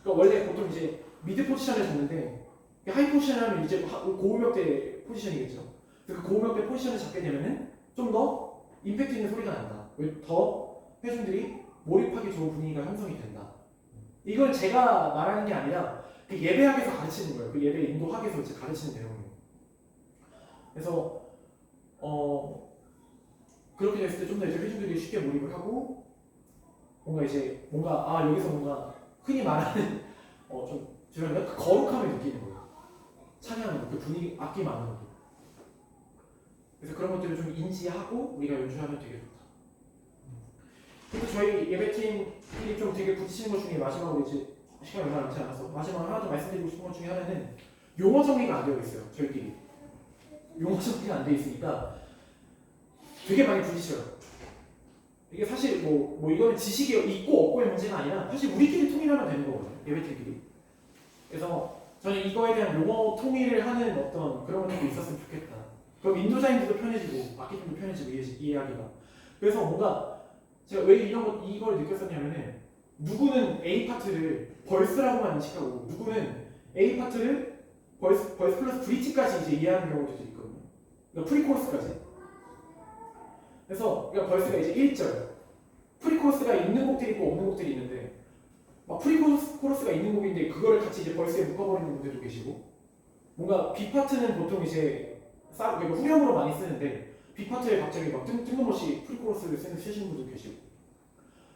그러니까 원래 보통 이제 미드 포지션을 잡는데 하이 포지션을 하면 이제 고음역대 포지션이겠죠. 그래서 그 고음역대 포지션을 잡게 되면은 좀 더 임팩트 있는 소리가 난다. 더 회중들이 몰입하기 좋은 분위기가 형성이 된다. 이건 제가 말하는 게 아니라 그 예배학에서 가르치는 거예요. 그 예배 인도학에서 이제 가르치는 내용이에요. 그래서 그렇게 됐을 때 좀 더 이제 회중들이 쉽게 몰입을 하고 뭔가 여기서 뭔가 흔히 말하는 좀 죄송합니다. 그 거룩함을 느끼는 거예요. 찬양하는 그 분위기 악기만으로도. 그래서 그런 것들을 좀 인지하고 우리가 연주하면 되게 좋다. 그리고 저희 예배팀이 좀 되게 부딪히는 것 중에 마지막으로 이제 시간이 얼마 남지 않아서 마지막으로 하나 더 말씀드리고 싶은 것 중에 하나는 용어 정리가 안 되어 있어요. 저희끼리 용어 정리가 안 되어 있으니까 되게 많이 부딪혀요. 이게 사실 뭐 이거는 지식이 있고 없고의 문제가 아니라 사실 우리끼리 통일하면 되는 거거든요. 예배팀끼리. 그래서 저는 이거에 대한 용어 통일을 하는 어떤 그런 것들이 있었으면 좋겠다. 그럼 인도자님들도 편해지고 악기팀도 편해지고 이해하기가. 그래서 뭔가 제가 왜 이걸 느꼈었냐면은 누구는 A 파트를 벌스라고만 인식하고 누구는 A 파트를 벌스 플러스 브릿지까지 이제 이해하는 경우도 있거든요. 그러니까 프리코러스까지. 그래서 그러니까 벌스가 이제 1절, 프리코러스가 있는 곡들이 있고 없는 곡들이 있는데 막 프리코러스가 있는 곡인데 그거를 같이 이제 벌스에 묶어버리는 분들도 계시고 뭔가 B 파트는 보통 이제 그러니까 후렴으로 많이 쓰는데 B 파트에 갑자기 막 뜬금없이 프리코러스를 쓰시는 분도 계시고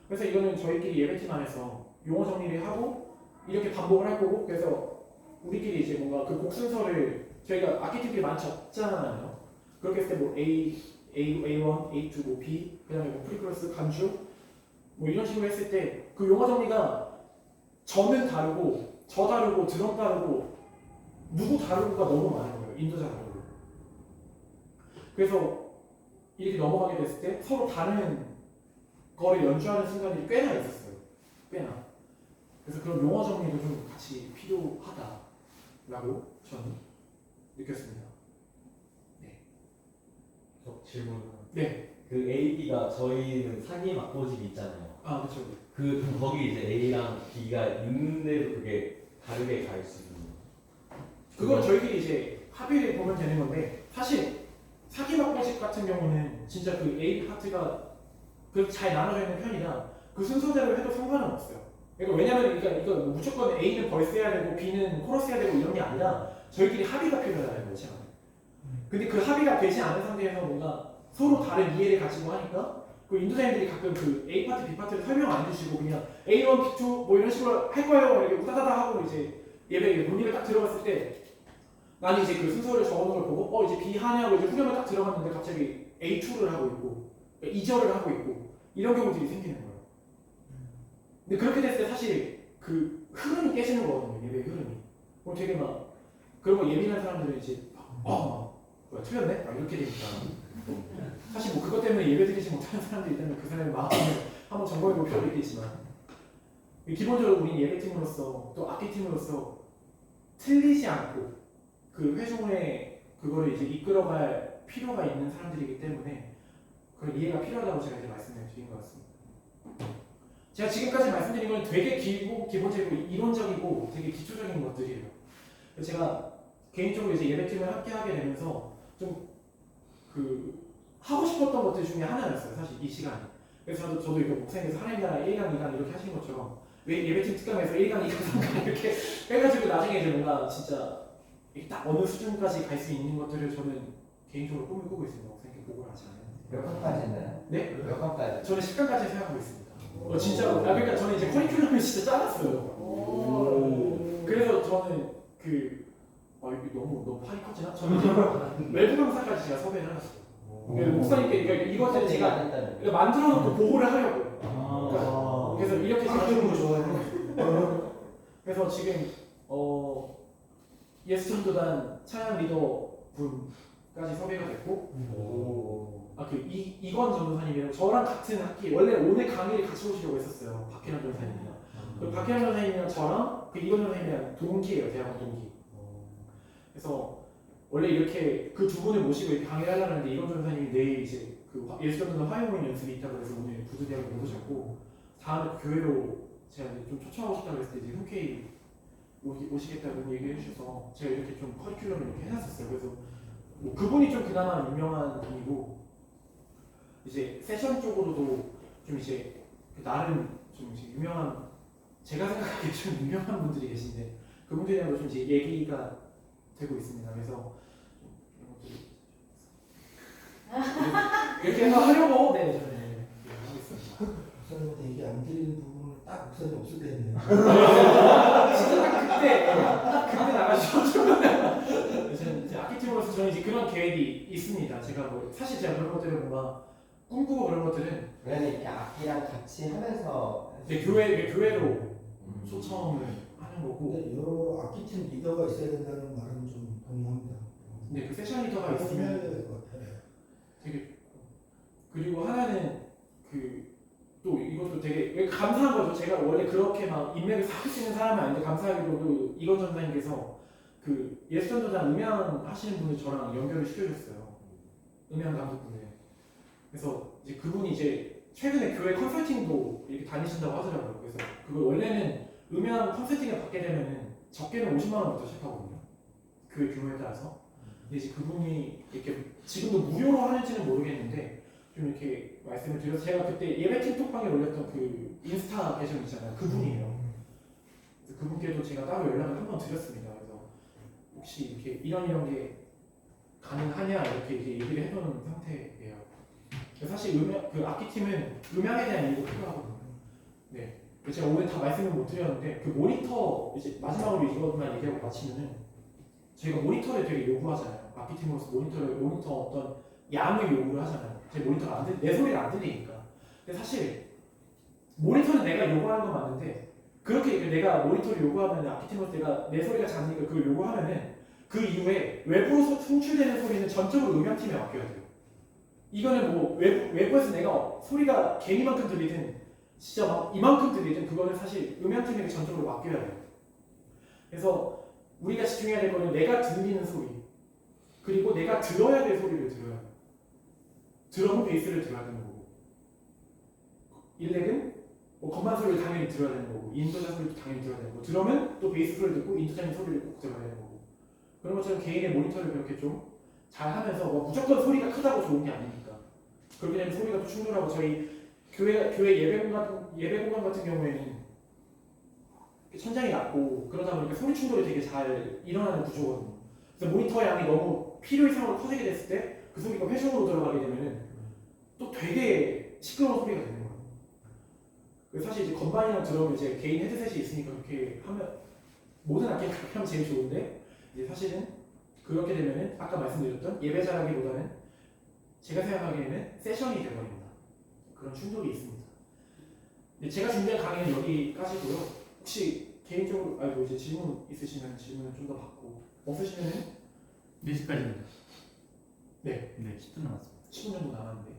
그래서 이거는 저희끼리 예배팀 안에서 용어 정리를 하고 이렇게 반복을 할 거고 그래서 우리끼리 이제 뭔가 그 곡 순서를 저희가 악기팀들이 많지 없잖아요. 그렇게 했을 때 뭐 A1, A2, 뭐 B, 그다음에 뭐 프리코러스, 간주 뭐 이런 식으로 했을 때 그 용어 정리가 저는 다르고 저 다르고 드럼 다르고 누구 다르고가 너무 많은 거예요. 인도자 다르고. 그래서 이렇게 넘어가게 됐을 때 서로 다른 거를 연주하는 순간이 꽤나 있었어요. 꽤나. 그래서 그런 용어 정리도 좀 같이 필요하다라고 저는 느꼈습니다. 질문. 네. 그 AB가 저희는 상위 막고집이 있잖아요. 아 그렇죠. 그 거기 이제 A랑 B가 있는데도 그게 다르게 갈 수 있는. 그건 저희끼리 이제 합의를 보면 되는 건데 사실 사기막고집 같은 경우는 진짜 그 A 파트가 그렇게 잘 나눠져 있는 편이라 그 순서대로 해도 상관은 없어요. 그러니까 왜냐면 그러니까 이거 뭐 무조건 A는 벌스 해야 되고 B는 코러스 해야 되고 이런 게 아니라 저희끼리 합의가 필요하다는 거죠. 근데 그 합의가 되지 않은 상태에서 뭔가 서로 다른 이해를 가지고 하니까 그 인도자님들이 가끔 그 A 파트, B 파트를 설명 안 해주시고 그냥 A1, B2 뭐 이런 식으로 할 거예요 이렇게 우다다다 하고 이제 예배 논의를 딱 들어갔을 때 나는 이제 그 순서를 적어놓은 걸 보고 이제 B 하냐고 이제 후렴을 딱 들어갔는데 갑자기 A2를 하고 있고 2절을 하고 있고 이런 경우들이 생기는 거예요. 근데 그렇게 됐을 때 사실 그 흐름이 깨지는 거거든요. 예배의 흐름이. 그럼 되게 막 그런 거 예민한 사람들은 이제 뭐야 틀렸네? 막 이렇게 되니까 사실 뭐 그것 때문에 예배 드리지 못하는 사람들이 있다면 그 사람의 마음을 한번 점검해 볼 필요도 있겠지만 기본적으로 우리 예배팀으로서 또 악기팀으로서 틀리지 않고 그 회중의 그거를 이제 이끌어갈 필요가 있는 사람들이기 때문에 그런 이해가 필요하다고 제가 이제 말씀을 드린 것 같습니다. 제가 지금까지 말씀드린 건 되게 길고 기본적이고 이론적이고 되게 기초적인 것들이에요. 제가 개인적으로 이제 예배팀을 함께 하게 되면서 좀 그 하고 싶었던 것들 중에 하나였어요. 사실 이 시간이. 그래서 저도 이거 목사님께서 하나님 나라 1강, 2강 이렇게 하신 것처럼 왜 예배팀 특강에서 1강, 2강, 3강 이렇게 해가지고 나중에 이제 뭔가 진짜 딱 어느 수준까지 갈 수 있는 것들을 저는 개인적으로 꿈을 꾸고 있습니다. 목사님께 보고를 하지 않았는데. 몇 강까지 했나요? 네? 몇 강까지? 저는 10강까지 생각하고 있습니다. 진짜로. 그러니까 저는 이제 커리큘럼을 진짜 짜놨어요. 그래서 저는 이거 너무 팔이 커지나? 저는 이제 외부 강사까지 제가 섭외를 해놨어요. 목사님께 그러니까 이것을 제가 만들어 놓고 보고를 하려고요. 그래서 이렇게 제가 그런 거 좋아해요. 그래서 지금 예수전도단 찬양 리더 분까지 섭외가 됐고 이건 전도사님이랑 저랑 같은 학기 원래 오늘 강의를 같이 오시려고 했었어요. 박혜란 전도사님이랑 박혜란 전도사님이랑 저랑 이건 전도사님이랑 동기예요. 대학원 동기. 그래서 원래 이렇게 그 두 분을 모시고 이렇게 강의를 하려고 하는데 이건 전도사님이 내일 이제 그 예수전도단 화요일 연습이 있다고 해서 오늘 부두대학을 못 오셨고 다음에 교회로 제가 이제 좀 초청하고 싶다고 했을 때 이제 흔쾌히 오시겠다고 얘기해 주셔서 제가 이렇게 좀 커리큘럼을 이렇게 해놨었어요. 그래서 뭐 그분이 좀 그나마 유명한 분이고 이제 세션 쪽으로도 좀 이제 나름 좀 이제 유명한 제가 생각하기에 좀 유명한 분들이 계신데 그분들이랑도 좀 이제 얘기가 되고 있습니다. 그래서 이렇게 해서 하려고 저는 하고 있습니다. 목사님한테 얘기 안 드리는 부분을 딱 목사님 없을 때 했네요. 진짜 딱 그때 나가셔가지고 저는 이제 악기팀으로서 저는 이제 그런 계획이 있습니다. 제가 뭐 사실 제가 그런 것들을 뭔가 꿈꾸고 그런 것들은 그러니 이렇게 악기랑 같이 하면서 교회로 초청을 하는 거고 근데 여러 악기팀 리더가 있어야 된다는 말은 좀 동의합니다. 근데 그 세션 리더가 해야 있으면 될 것 같아요. 되게 그리고 하나는 또 이것도 되게 감사한 거죠. 제가 원래 그렇게 막 인맥을 쌓을 수 있는 사람은 아닌데 감사하게도 이건 전사님께서 그 예수전도단 음향 하시는 분을 저랑 연결을 시켜줬어요. 음향 감독분을. 그래서 이제 그분이 이제 최근에 교회 컨설팅도 이렇게 다니신다고 하더라고요. 그래서 그거 원래는 음향 컨설팅을 받게 되면은 적게는 50만 원부터 시작하거든요. 교회 규모에 따라서. 근데 이제 그분이 이렇게 지금도 무료로 하는지는 모르겠는데 좀 이렇게 말씀을 드려서 제가 그때 예배팀 톡방에 올렸던 그 인스타 계정 있잖아요. 그분이에요. 그래서 그분께도 제가 따로 연락을 한번 드렸습니다. 그래서 혹시 이렇게 이런 게 가능하냐 이렇게 이제 얘기를 해놓은 상태예요. 사실 그 악기팀은 음향에 대한 이해도 필요하거든요. 네. 제가 오늘 다 말씀을 못 드렸는데 그 모니터 이제 마지막으로 이것만 얘기하고 마치면은 저희가 모니터를 되게 요구하잖아요. 악기팀으로서 모니터 어떤 양을 요구를 하잖아요. 제 모니터가 내 소리가 안 들리니까. 근데 사실 모니터는 내가 요구하는 건 맞는데 그렇게 내가 모니터를 요구하면 악기팀으로서 내가 내 소리가 작으니까 그걸 요구하면은 그 이후에 외부로 송출되는 소리는 전적으로 음향팀에 맡겨야 돼요. 이거는 뭐 외부에서 내가 소리가 개미만큼 들리든 진짜 막 이만큼 들리든 그거는 사실 음향팀에게 전적으로 맡겨야 돼요. 그래서 우리가 집중해야 될 거는 내가 들리는 소리 그리고 내가 들어야 될 소리를 들어야 돼요. 드럼 베이스를 들어야 되는 거고 일렉은 뭐 건반 소리를 당연히 들어야 되는 거고 인도자 소리도 당연히 들어야 되는 거고 드럼은 또 베이스 소리를 듣고 인도자님 소리를 꼭 들어야 되는 거고 그런 것처럼 개인의 모니터를 그렇게 좀 잘 하면서 뭐 무조건 소리가 크다고 좋은 게 아니니까 그렇게 되면 소리가 또 충돌하고 저희 교회 예배 공간 같은 경우에는 천장이 낮고 그러다 보니까 소리 충돌이 되게 잘 일어나는 구조거든요. 그래서 모니터 양이 너무 필요 이상으로 커지게 됐을 때 그 소리가 회전으로 들어가게 되면은 또 되게 시끄러운 소리가 되는 거예요. 그래서 사실 이제 건반이랑 드럼 이제 개인 헤드셋이 있으니까 그렇게 하면 모든 악기를 그렇게 하면 제일 좋은데 이제 사실은 그렇게 되면은 아까 말씀드렸던 예배 잘하기보다는 제가 생각하기에는 세션이 되어버립니다. 그런 충돌이 있습니다. 근데 제가 준비한 강의는 여기까지고요. 혹시 개인적으로 이제 질문 있으시면 질문을 좀 더 받고 없으시면은 4시까지입니다. 네. 네, 10분 남았습니다. 10분 정도 남았는데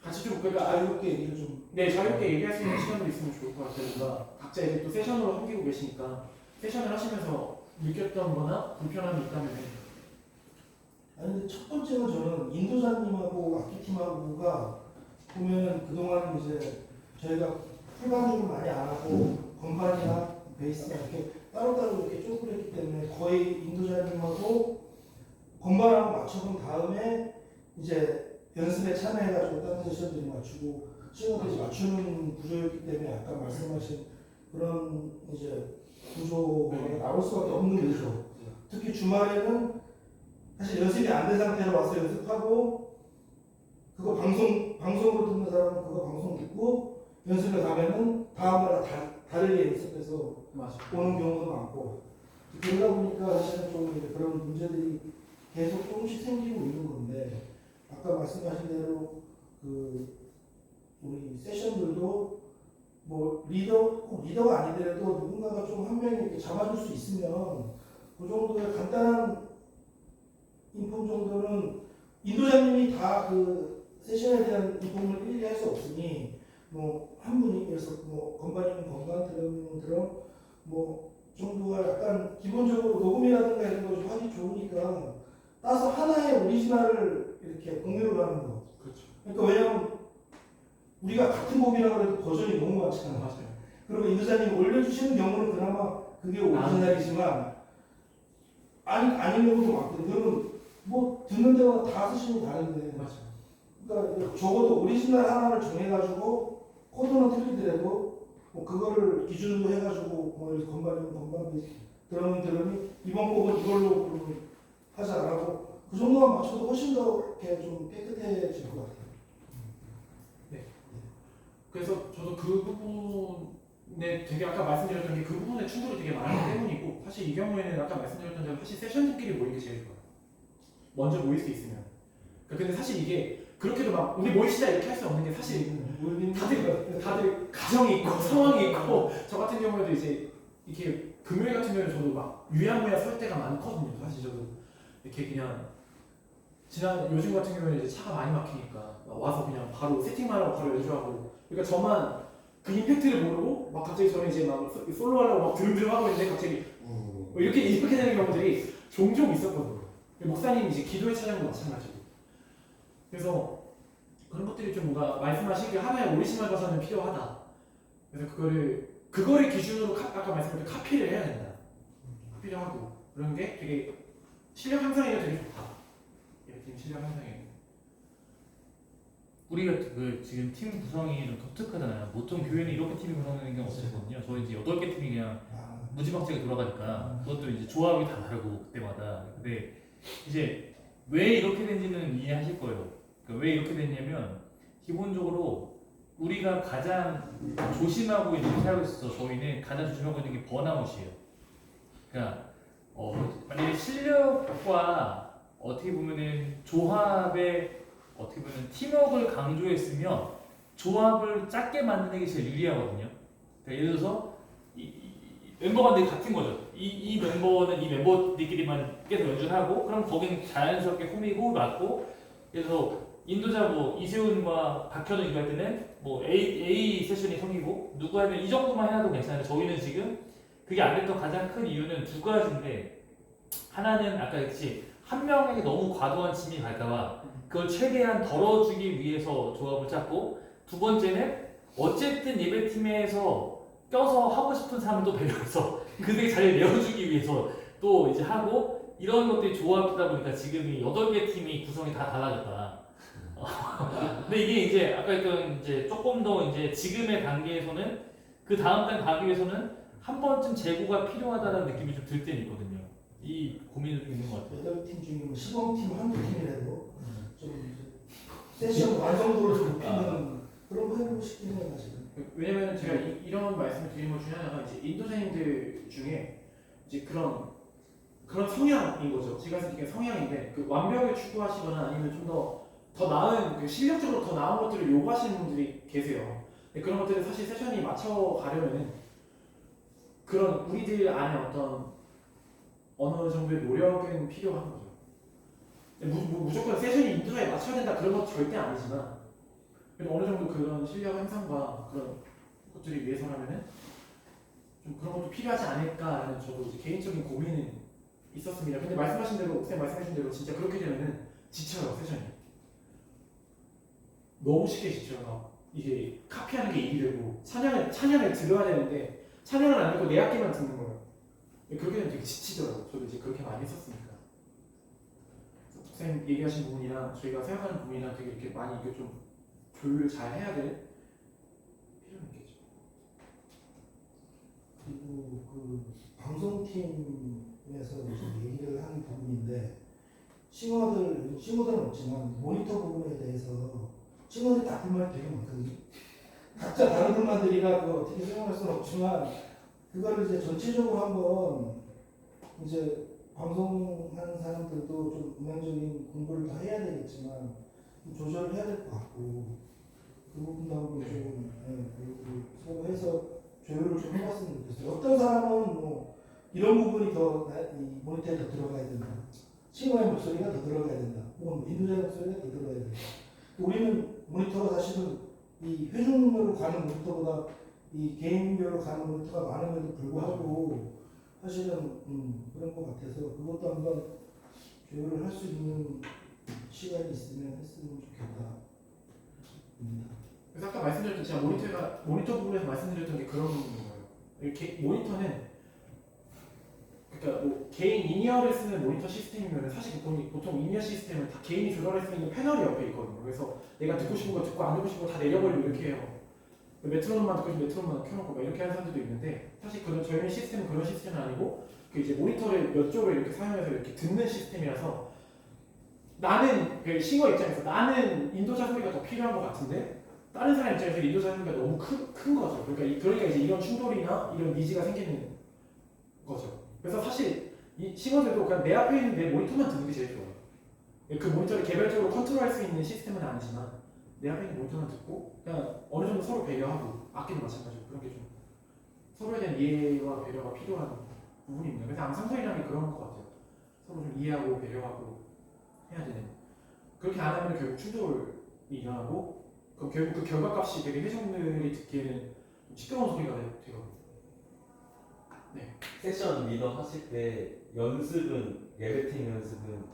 같이 좀 그러니까 자유롭게 얘기를 좀. 네 자유롭게 얘기할 수 있는 시간도 있으면 좋을 것 같아요. 뭔가 각자 이제 또 세션으로 섬기고 계시니까 세션을 하시면서 느꼈던 거나 불편함이 있다면 아니 근데 첫 번째는 저는 인도자님하고 악기팀하고가 보면 그동안 이제 저희가 풀반주를 많이 안 하고 건반이나 베이스나 이렇게 따로따로 이렇게 쪼그렸기 때문에 거의 인도자님하고 건반하고 맞춰본 다음에 이제 연습에 참여해가지고 다른 세션들이 맞추고 친구들이 맞추는 구조였기 때문에 아까 말씀하신 그런 이제 구조가 나올 수밖에 없는 거죠. 특히 주말에는 사실 연습이 안 된 상태로 와서 연습하고 그거 방송으로 듣는 사람은 그거 방송 듣고 연습을 가면은 다음날 다르게 연습해서 맞아. 오는 경우도 많고 그러다 보니까 사실은 좀 이제 그런 문제들이 계속 조금씩 생기고 있는 건데 아까 말씀하신 대로 그 우리 세션들도 뭐 리더가 아니더라도 누군가가 좀 한 명이 이렇게 잡아줄 수 있으면 그 정도의 간단한 인폼 정도는 인도자님이 다 그 세션에 대한 인폼을 일일이 할 수 없으니 뭐 한 분이 그래서 뭐 건반이면 건반, 드럼이면 드럼 뭐 정도가 약간 기본적으로 녹음이라든가 이런 거 좀 하기 좋으니까 따서 하나의 오리지널을 이렇게 공유를 하는 거. 그렇죠. 그러니까 왜냐면 우리가 같은 곡이라고 해도 버전이 너무 많잖아요. 맞아요. 그리고 인도자님이 올려주시는 경우는 그나마 그게 오리지널이지만 아닌 경우도 많거든요. 그러면 뭐 듣는 데마다 다 쓰시면 다른데 맞아요. 그러니까 적어도 오리지널 하나를 정해가지고 코드는 틀리더라도 뭐 그거를 기준으로 해가지고 뭐 건반이면 건반, 드럼은 드럼이 이번 곡은 이걸로 하지 않고 그 정도만 맞춰도 훨씬 더 이렇게 좀 깨끗해질 것 같아요. 그래서 저도 그 부분에 되게 아까 말씀드렸던 게 그 부분에 충돌이 되게 많기 때문이고 사실 이 경우에는 아까 말씀드렸던 대로 사실 세션들끼리 모이는 게 제일 좋아요. 먼저 모일 수 있으면. 근데 사실 이게 그렇게도 막 우리 모이시자 이렇게 할 수 없는 게 사실 다들 가정이 있고 상황이 있고 저 같은 경우에도 이제 이렇게 금요일 같은 경우에 저도 막 유야무야 설 때가 많거든요. 사실 저도 이렇게 그냥 요즘 같은 경우에는 이제 차가 많이 막히니까 와서 그냥 바로 세팅만 하고 바로 연주하고 그러니까 저만 그 임팩트를 모르고 막 갑자기 저는 이제 막 솔로 하려고 막 드름드름 하고 있는데 갑자기 뭐 이렇게 되는 경우들이 종종 있었거든요. 목사님 이제 기도회 찬양도 마찬가지고 그래서 그런 것들이 좀 뭔가 말씀하신 그 하나의 오리지널 버전은 필요하다. 그래서 그거를 기준으로 아까 말씀드린 카피를 해야 된다. 카피를 하고 그런 게 되게 실력 향상에 되게 좋다. 지금 실력 향상에. 우리가 그 지금 팀 구성이 좀 독특하잖아요. 보통 교회는 이렇게 팀이 구성되는 경우가 없거든요. 저희 이제 8개 팀이 그냥 아, 무지막지하게 돌아가니까 그것도 이제 조합이 다 다르고 그때마다. 근데 이제 왜 이렇게 된지는 이해하실 거예요. 그러니까 왜 이렇게 됐냐면 기본적으로 우리가 가장 조심하고 있는 게 살고 있어서 저희는 가장 조심하고 있는 게 번아웃이에요. 그러니까 만약에 실력과 어떻게 보면은 조합의 어떻게 보면 팀워크를 강조했으면 조합을 작게 만드는 게 제일 유리하거든요. 그러니까 예를 들어서 이 멤버가 늘 같은 거죠. 이 멤버는 이 멤버들끼리만 계속 연주하고 그럼 거기는 자연스럽게 꾸미고 맞고 그래서 인도자 뭐 이세훈과 박현우 이거 할 때는 뭐 A 세션이 생기고 누구 하면 이 정도만 해놔도 괜찮은데 저희는 지금 그게 안 됐던 가장 큰 이유는 두 가지인데 하나는 아까 했듯이 한 명에게 너무 과도한 짐이 갈까봐 그걸 최대한 덜어주기 위해서 조합을 짰고 두 번째는 어쨌든 예배팀에서 껴서 하고 싶은 사람을 또 배려해서 그들의 자리를 내어주기 위해서 또 이제 하고 이런 것들이 조합이다 보니까 지금 이 8개 팀이 구성이 다 달라졌다. 근데 이게 이제 아까 했던 이제 조금 더 이제 지금의 단계에서는 그 다음 단 가기 위해서는 한 번쯤 재고가 필요하다는 느낌이 좀 들 때는 있거든요. 이 고민이 좀 있는 것 같아요. 8팀 중에 뭐 시범팀 한두 팀이라도 좀 이제 세션 완성도를 좀 높이는 그런 거 해보고 싶긴 해요 사실은. 왜냐면 제가 이런 말씀을 드리는 것 중에 하나가 이제 인도자님들 중에 이제 그런 성향인 거죠. 제가 생각하기에 성향인데 그 완벽을 추구하시거나 아니면 좀 더 나은 그 실력적으로 더 나은 것들을 요구하시는 분들이 계세요. 근데 그런 것들을 사실 세션이 맞춰가려면은 그런 우리들 안에 어떤 어느 정도의 노력은 필요한 거죠. 무조건 세션이 인도자에 맞춰야 된다 그런 건 절대 아니지만 그래도 어느 정도 그런 실력 향상과 그런 것들을 위해서라면은 좀 그런 것도 필요하지 않을까라는 저도 이제 개인적인 고민은 있었습니다. 근데 말씀하신 대로 옥쌤 말씀하신 대로 진짜 그렇게 되면은 지쳐요 세션이. 너무 쉽게 지쳐요. 이게 카피하는 게 일이 되고 찬양을 들어야 되는데 찬양을 안 듣고 내 악기만 듣는 거예요. 그렇게 되면 되게 지치더라고요. 저도 이제 그렇게 많이 했었으니까. 옥쌤 얘기하신 부분이랑 저희가 생각하는 부분이랑 되게 이렇게 많이 이게 좀 조율을 잘 해야 될 필요는 있겠죠. 그리고 그 방송팀에서 이제 얘기를 하는 부분인데 싱어들은 없지만 모니터 부분에 대해서 싱어들이 다 불만이 되게 많거든요. 각자 다른 불만들이라 그 어떻게 생각할 수는 없지만 그거를 이제 전체적으로 한번 이제 방송하는 사람들도 좀 음향적인 공부를 다 해야 되겠지만 좀 조절을 해야 될 것 같고 그 부분도 한번 좀 서로 해서 조율을 좀 해봤으면 좋겠어요. 어떤 사람은 뭐 이런 부분이 더 이 모니터에 더 들어가야 된다. 싱어의 목소리가 더 들어가야 된다. 혹은 인도자의 목소리가 더 들어가야 된다. 우리는 모니터가 사실은 이 회중으로 가는 모니터보다 이 개인별로 가는 모니터가 많음에도 불구하고 사실은 그런 것 같아서 그것도 한번 조율을 할 수 있는 시간이 있으면 했으면 좋겠다. 그래서 아까 말씀드렸던 제가 모니터 부분에서 말씀드렸던 게 그런 거예요. 이렇게 모니터는 그러니까 뭐 개인 인이어를 쓰는 모니터 시스템이면 사실 보통 인이어 시스템은 다 개인이 조절할 수 있는 패널이 옆에 있거든요. 그래서 내가 듣고 싶은 거 듣고 안 듣고 싶은 거 다 내려버리고 이렇게 해요. 메트로놈만 듣고 싶으면 메트로놈만 켜놓고 막 이렇게 하는 사람들도 있는데 사실 저희 시스템은 그런 시스템은 아니고 그 이제 모니터를 몇 쪽을 이렇게 사용해서 이렇게 듣는 시스템이라서 나는 그 싱어 입장에서 나는 인도자 소리가 더 필요한 것 같은데 다른 사람 입장에서 인도자 소리가 너무 큰 거죠. 그러니까 이제 이런 충돌이나 이런 니즈가 생기는 거죠. 그래서 사실 이 싱어들도 그냥 내 앞에 있는 내 모니터만 듣는 게 제일 좋아요. 그 모니터를 개별적으로 컨트롤할 수 있는 시스템은 아니지만 내 앞에 있는 모니터만 듣고 그냥 어느 정도 서로 배려하고 악기도 마찬가지고 그런 게 좀 서로에 대한 이해와 배려가 필요한 부분입니다. 그래서 앙상블이라는 게 그런 것 같아요. 서로 좀 이해하고 배려하고 해야 되는. 그렇게 안 하면 결국 충돌이 일어나고 그럼 결국 그 결과값이 되게 회전들이 듣기에는 좀 시끄러운 소리가 되거든요. 네. 세션 리더 하실 때 예배팀 연습은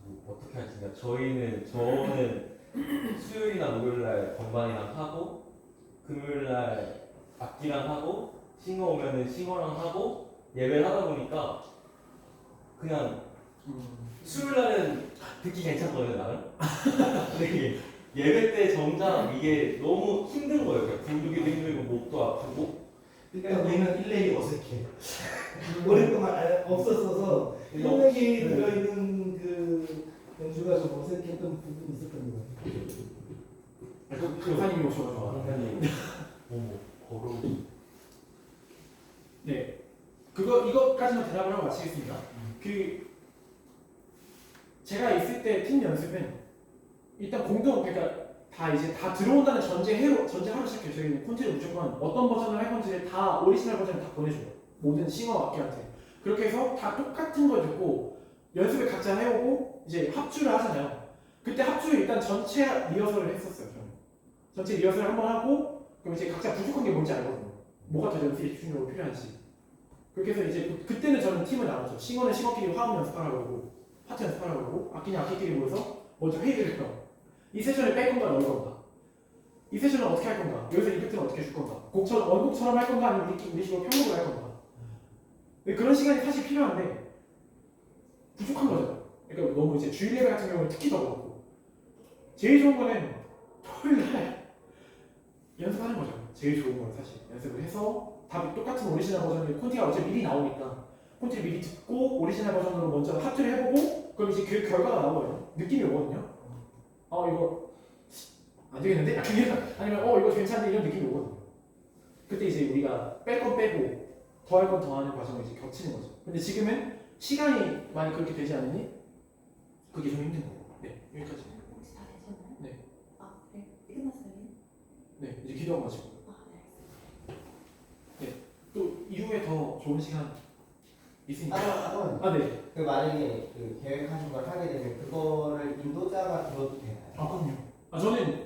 뭐 어떻게 하시냐? 저는 수요일이나 목요일날 건반이랑 하고 금요일날 악기랑 하고 싱어 오면은 싱어랑 하고 예배를 하다 보니까 그냥 수요일날은 듣기 괜찮거든요 나는. 근데 예배 때 정작 이게 너무 힘든 거예요. 그냥 굴르기도 힘들고 목도 아프고. 그러니까 우리는 일렉이 어색해. 오랫동안 없었어서 일렉이 들어있는 그 연주가 좀 어색했던 부분이 있었던 것 같아요. 교사님이 오셔가지고. 거로. 네. 이것까지만 대답을 하고 마치겠습니다. 제가 있을 때 팀 연습은 일단 그러니까 다 들어온다는 전제하로 시작해요. 저희는 콘티를 무조건 어떤 버전을 할 건지를 다 오리지널 버전을 다 보내줘요. 모든 싱어 악기한테. 그렇게 해서 다 똑같은 걸 듣고 연습을 각자 해오고 이제 합주를 하잖아요. 그때 합주를 일단 전체 리허설을 했었어요. 저는. 전체 리허설을 한번 하고 그럼 이제 각자 부족한 게 뭔지 알거든요. 뭐가 더 연습에 집중적으로 필요한지. 그렇게 해서 이제 그때는 저는 팀을 나눴죠. 싱어는 싱어끼리 화음 연습하라고 그러고 파트 연습하라고 그러고 악기는 악기끼리 모여서 먼저 회의를 해요. 이 세션을 뺄 건가 넣을 건가? 이 세션은 어떻게 할 건가? 여기서 이펙트는 어떻게 줄 건가? 원곡처럼 할 건가? 아니면 우리 식으로 편곡을 할 건가? 근데 그런 시간이 사실 필요한데 부족한 거죠. 그러니까 너무 이제 주일 예배 같은 경우는 특히 더 그렇고 제일 좋은 거는 토요일날 연습하는 거죠. 제일 좋은 건 사실 연습을 해서 다 똑같은 오리지널 버전을 콘티가 어차피 미리 나오니까 콘티를 미리 듣고 오리지널 버전으로 먼저 합주를 해보고 그럼 이제 그 결과가 나오거든요. 느낌이 오거든요. 이거 안 되겠는데? 아니면 이거 괜찮은데 이런 느낌이 오거든요. 그때 이제 우리가 뺄 건 빼고 더 할 건 더 하는 과정을 이제 겹치는 거죠. 근데 지금은 시간이 많이 그렇게 되지 않으니 그게 좀 힘든 거예요. 네, 여기까지. 혹시 다 되셨나요? 네. 아, 그래. 끝났어요? 네, 이제 기도하고 마치고. 아, 네, 알겠습니다. 또 이후에 더 좋은 시간 있으니까. 한번 네. 그 만약에 그 계획하신 걸 하게 되면 그거를 인도자가 들어도 되나요? 그럼요.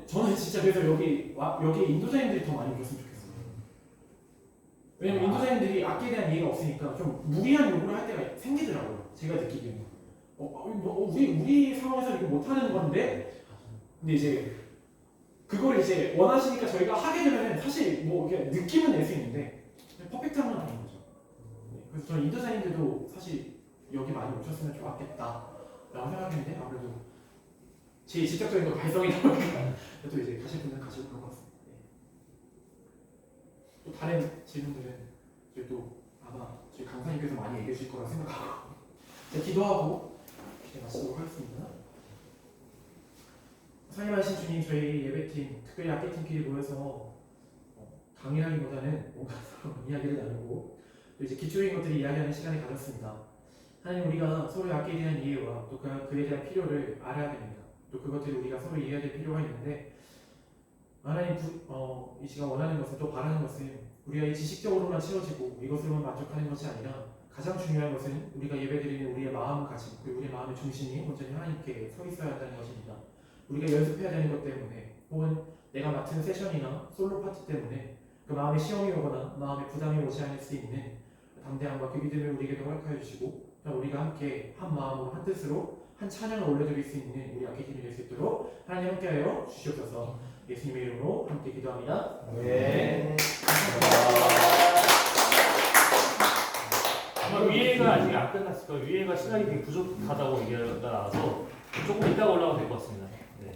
저는 진짜 그래서 여기 인도자님들이 더 많이 오셨으면 좋겠어요. 왜냐면 인도자님들이 악기에 대한 이해가 없으니까 좀 무리한 요구를 할 때가 생기더라고요. 제가 느끼기에는. 우리 상황에서 이거 못하는 건데, 근데 이제 그걸 이제 원하시니까 저희가 하게 되면은 사실 뭐 이렇게 느낌은 낼 수 있는데 퍼펙트한 건 아닌 거죠. 네, 그래서 저는 인도자님들도 사실 여기 많이 오셨으면 좋았겠다라고 생각했는데 아무래도 제 직접적인 거 발성이다 보니까 또 이제 가실 분은 가실 것 같습니다. 네. 또 다른 질문들은 저희 또 아마 저희 강사님께서 많이 얘기해 주실 거라 생각하고 제가 기도하고 이제 마치도록 하겠습니다. 사랑하신 주님, 저희 예배팀, 특별히 악기팀끼리 모여서 강의하기보다는 뭔가 서로 이야기를 나누고 또 이제 기초적인 것들을 이야기하는 시간을 가졌습니다. 하나님, 우리가 서로의 악기에 대한 이해와 또 그에 대한 필요를 알아야 됩니다. 또 그것들을 우리가 서로 이해해야 될 필요가 있는데 하나님, 이 시간 원하는 것은 또 바라는 것은 우리가 이 지식적으로만 채워지고 이것으로만 만족하는 것이 아니라 가장 중요한 것은 우리가 예배드리는 우리의 마음가짐 그리고 우리의 마음의 중심이 온전히 하나님께 서 있어야 한다는 것입니다. 우리가 연습해야 되는 것 때문에 혹은 내가 맡은 세션이나 솔로 파트 때문에 그 마음에 시험이 오거나 마음에 부담이 오지 않을 수 있는 담대함과 그 믿음을 우리에게도 허락하여 주시고 우리가 함께 한 마음으로 한 뜻으로 한 찬양을 올려드릴 수 있는 우리 악기팀이 될 수 있도록 하나님 함께하여 주시옵소서. 예수님의 이름으로 함께 기도합니다. 네. 아마 위에가 아직 안 끝났을 거예요. 위에가 시간이 되게 부족하다고 얘기가 나와서 조금 이따가 올라가도 될 것 같습니다. 네.